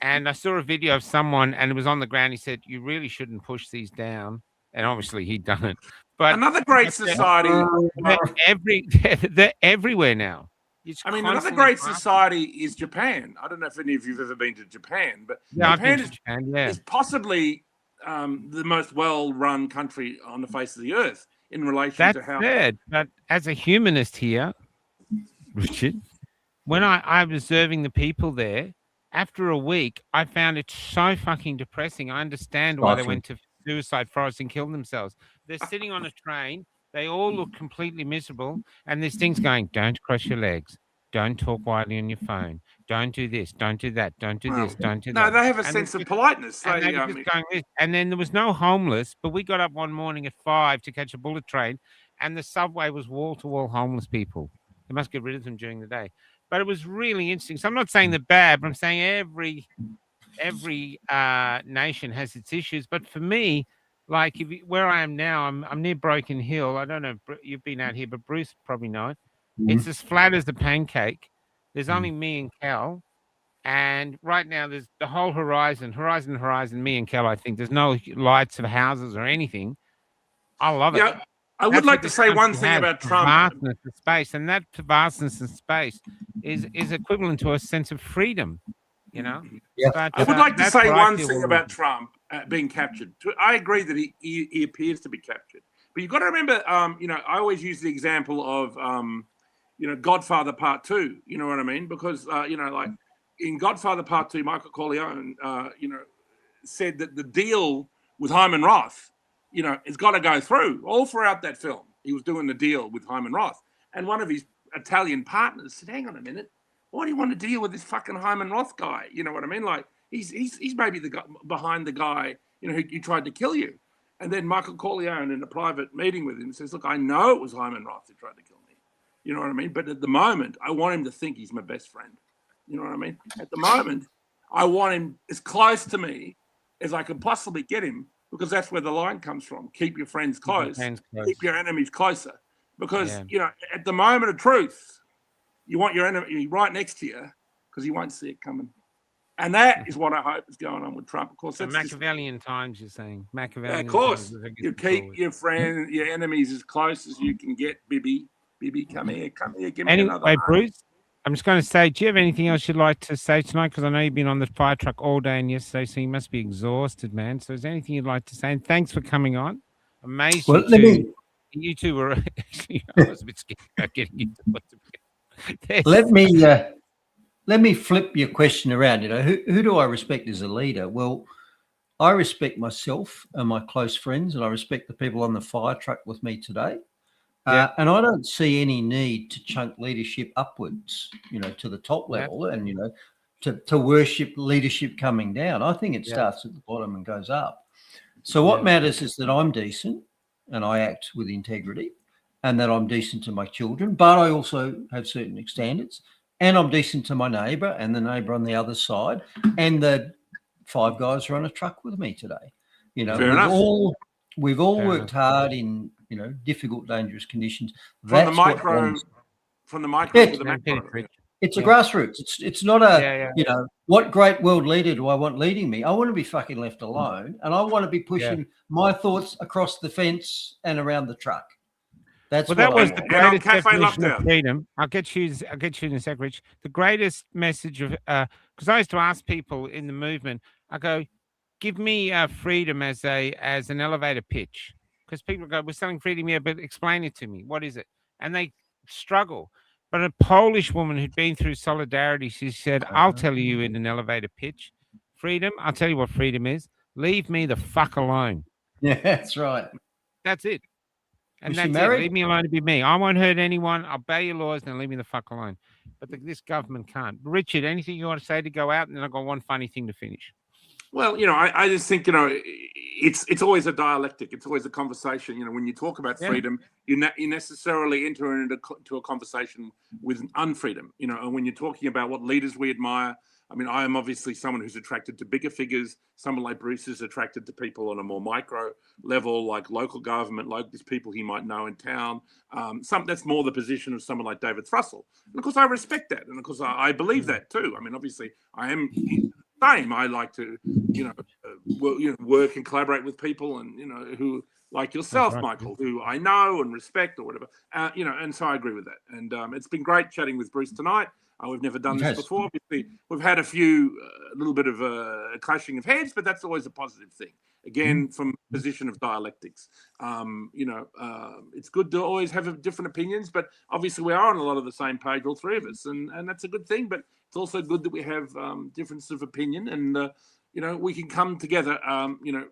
And I saw a video of someone, and it was on the ground. He said, "You really shouldn't push these down." And obviously he'd done it. But another great society. They're everywhere now. I mean, another great society is Japan. I don't know if any of you've ever been to Japan, but Japan is possibly the most well-run country on the face of the earth in relation to how. That's it. But as a humanist here, Richard, when I'm observing the people there, after a week, I found it so fucking depressing. I understand why they went to suicide forest and killed themselves. They're sitting on a train. They all look completely miserable. And this thing's going, don't cross your legs. Don't talk widely on your phone. Don't do this. Don't do that. Don't do this. Don't do that. No, they have a sense of politeness. And then there was no homeless, but we got up one morning at 5 to catch a bullet train, and the subway was wall-to-wall homeless people. They must get rid of them during the day. But it was really interesting. So I'm not saying they're bad, but I'm saying every nation has its issues. But for me, like where I am now, I'm near Broken Hill. I don't know if you've been out here, but Bruce probably knows. It's as flat as a pancake. There's only me and Cal. And right now there's the whole horizon, me and Kel, I think. There's no lights of houses or anything. I love it. Yeah, I would like to say one thing about Trump. Vastness of space, and that vastness of space is equivalent to a sense of freedom, you know? Yeah. But, I would like to say one thing about Trump being captured. I agree that he appears to be captured. But you've got to remember, you know, I always use the example of, you know, Godfather Part 2, you know what I mean? Because, you know, like in Godfather Part 2, Michael Corleone, you know, said that the deal with Hyman Roth, you know, it's got to go through all throughout that film. He was doing the deal with Hyman Roth. And one of his Italian partners said, hang on a minute, why do you want to deal with this fucking Hyman Roth guy? You know what I mean? Like, he's maybe the guy behind the guy, who tried to kill you. And then Michael Corleone, in a private meeting with him, says, look, I know it was Hyman Roth who tried to kill me. You know what I mean? But at the moment, I want him to think he's my best friend. You know what I mean? At the moment, I want him as close to me as I can possibly get him, because that's where the line comes from. Keep your friends close. Keep your enemies closer. Because, at the moment of truth, you want your enemy right next to you because you won't see it coming. And that is what I hope is going on with Trump. Of course, that's Machiavellian times, you're saying. Machiavellian of course. times, you keep your enemies as close as you can get, Bibi. Bibi, come here, give me another. Anyway, Bruce, I'm just going to say, do you have anything else you'd like to say tonight? Because I know you've been on the fire truck all day and yesterday, so you must be exhausted, man. So is there anything you'd like to say? And thanks for coming on. Amazing. Well, you two were actually, I was a bit scared about getting into what's Let me flip your question around. Who do I respect as a leader? Well, I respect myself and my close friends, and I respect the people on the fire truck with me today. And I don't see any need to chunk leadership upwards, to the top level, and to worship leadership coming down. I think it starts at the bottom and goes up. So what matters is that I'm decent and I act with integrity, and that I'm decent to my children, but I also have certain standards, and I'm decent to my neighbour and the neighbour on the other side, and the 5 guys who are on a truck with me today. We've all worked hard in difficult, dangerous conditions. From the micro to the macro. It's a grassroots. It's not a what great world leader do I want leading me? I want to be fucking left alone, and I want to be pushing my thoughts across the fence and around the truck. That was the greatest definition of freedom. I'll get you in a sec, Rich. The greatest message of because I used to ask people in the movement, I go, give me freedom as an elevator pitch, because people go, we're selling freedom here, but explain it to me. What is it? And they struggle. But a Polish woman who'd been through Solidarity, she said, I'll tell you in an elevator pitch, freedom. I'll tell you what freedom is. Leave me the fuck alone. Yeah, that's right. That's it. And that's it. Leave me alone to be me. I won't hurt anyone. I'll obey your laws and leave me the fuck alone. But this government can't. Richard, anything you want to say to go out? And then I've got one funny thing to finish. Well, I just think, it's always a dialectic. It's always a conversation. When you talk about freedom, you necessarily enter into a conversation with unfreedom, and when you're talking about what leaders we admire, I mean, I am obviously someone who's attracted to bigger figures. Someone like Bruce is attracted to people on a more micro level, like local government, like these people he might know in town. That's more the position of someone like David Thrussell. And of course, I respect that. And of course, I believe that too. I mean, obviously, I am same. I like to, work and collaborate with people, and who like yourself, Michael, who I know and respect or whatever. And so I agree with that. And it's been great chatting with Bruce tonight. We've never done this before. Obviously, we've had a little bit of a clashing of heads, but that's always a positive thing. Again, from a position of dialectics, it's good to always have different opinions, but obviously we are on a lot of the same page, all three of us, and that's a good thing. But it's also good that we have differences of opinion, and we can come together,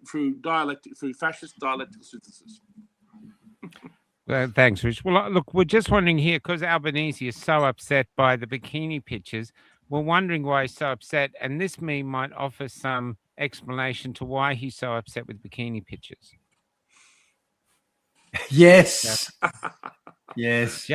through fascist dialectical synthesis. Well, thanks, Rich. Well, look, we're just wondering here, because Albanese is so upset by the bikini pictures, we're wondering why he's so upset, and this meme might offer some explanation to why he's so upset with bikini pictures. Yes. Yes.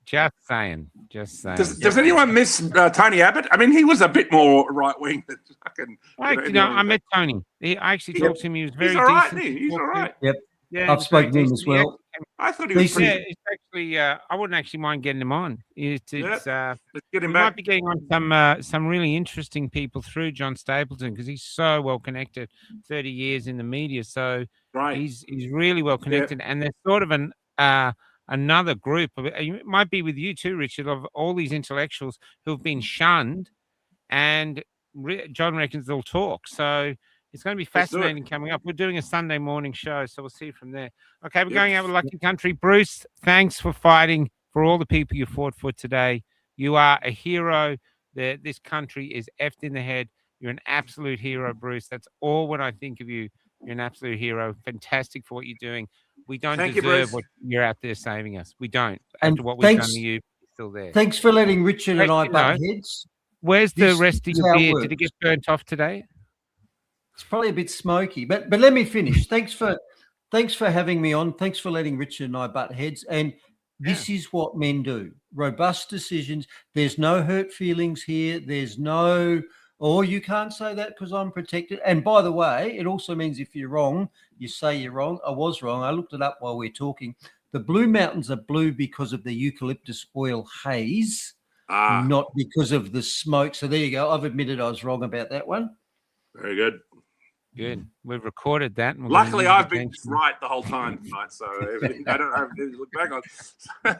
Just saying. Does anyone miss Tony Abbott? I mean, he was a bit more right wing than fucking. I met Tony. I actually talked to him. He was very He's all right. decent. He's all right. Yep. Yeah, I've spoken to him as well. I thought he was pretty. Yeah, it's actually. I wouldn't actually mind getting him on. Let's get him back. Might be getting on some really interesting people through John Stapleton, because he's so well connected. 30 years in the media, so he's really well connected. And there's sort of another group. It might be with you too, Richard, of all these intellectuals who have been shunned, and John reckons they'll talk. So it's going to be fascinating coming up. We're doing a Sunday morning show, so we'll see you from there. Okay, we're going out with Lucky Country. Bruce, thanks for fighting for all the people you fought for today. You are a hero. This country is effed in the head. You're an absolute hero, Bruce. That's all when I think of you. You're an absolute hero. Fantastic for what you're doing. We don't Thank you, deserve Bruce. what you're out there saving us. We don't. And After what we've done thanks- to you, you're still there. Thanks for letting Richard and I You butt know, heads. Where's the This rest of is your how it beer? works. Did it get burnt off today? It's probably a bit smoky, but let me finish. Thanks for having me on. Thanks for letting Richard and I butt heads. And this is what men do. Robust decisions. There's no hurt feelings here. There's no, oh, you can't say that because I'm protected. And by the way, it also means if you're wrong, you say you're wrong. I was wrong. I looked it up while we're talking. The Blue Mountains are blue because of the eucalyptus oil haze, not because of the smoke. So there you go. I've admitted I was wrong about that one. Very good. Good. We've recorded that. And we're Luckily, gonna use I've it been eventually. right the whole time tonight, so everything, I don't have anything to look back on.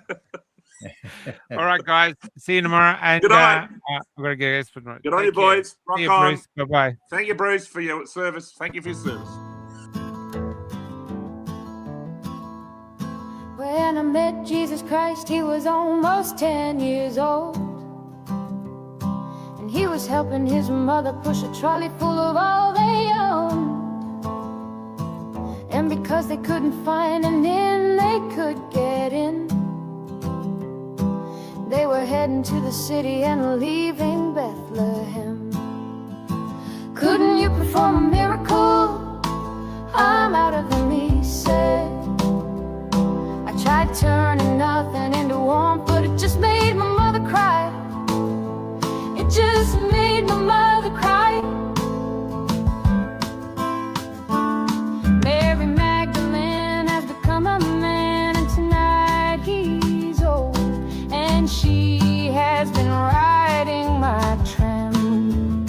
All right, guys. See you tomorrow. And Good night. I'm gonna get Good on you, boys. Rock See you, on. Bruce. Bye bye. Thank you, Bruce, for your service. Thank you for your service. When I met Jesus Christ, he was almost 10 years old. And he was helping his mother push a trolley full of all they owned. And because they couldn't find an inn they could get in, they were heading to the city and leaving Bethlehem. Couldn't you perform a miracle? I'm out of them, he said. I tried turning nothing into warmth, but it just made my mother cry. It just made my mother cry. Mary Magdalene has become a man, and tonight he's old, and she has been riding my tram.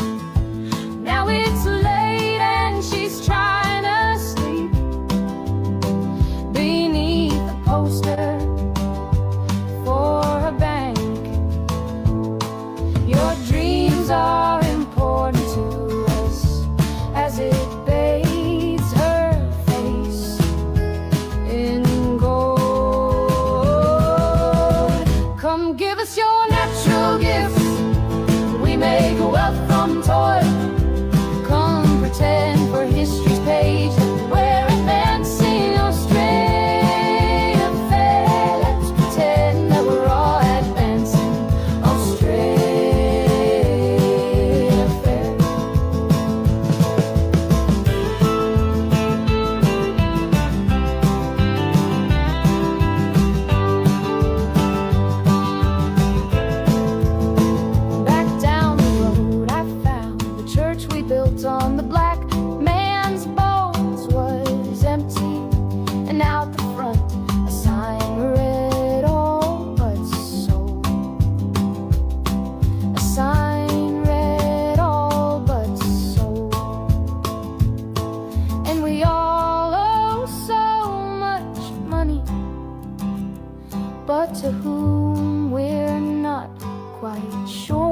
Now it's late and she's trying to sleep beneath a poster for a bank. Your dreams are important to us as it bathes her face in gold. Come give us your natural gifts, we make wealth from toil. Come pretend for history's page that we're advancing Australia fair. Let's pretend that we're all advancing Australia fair. Back down the road I found the church we built on the black man's bones was empty, and out the front a sign read all but sold. A sign read all but sold. And we all owe so much money, but to whom we're not quite sure.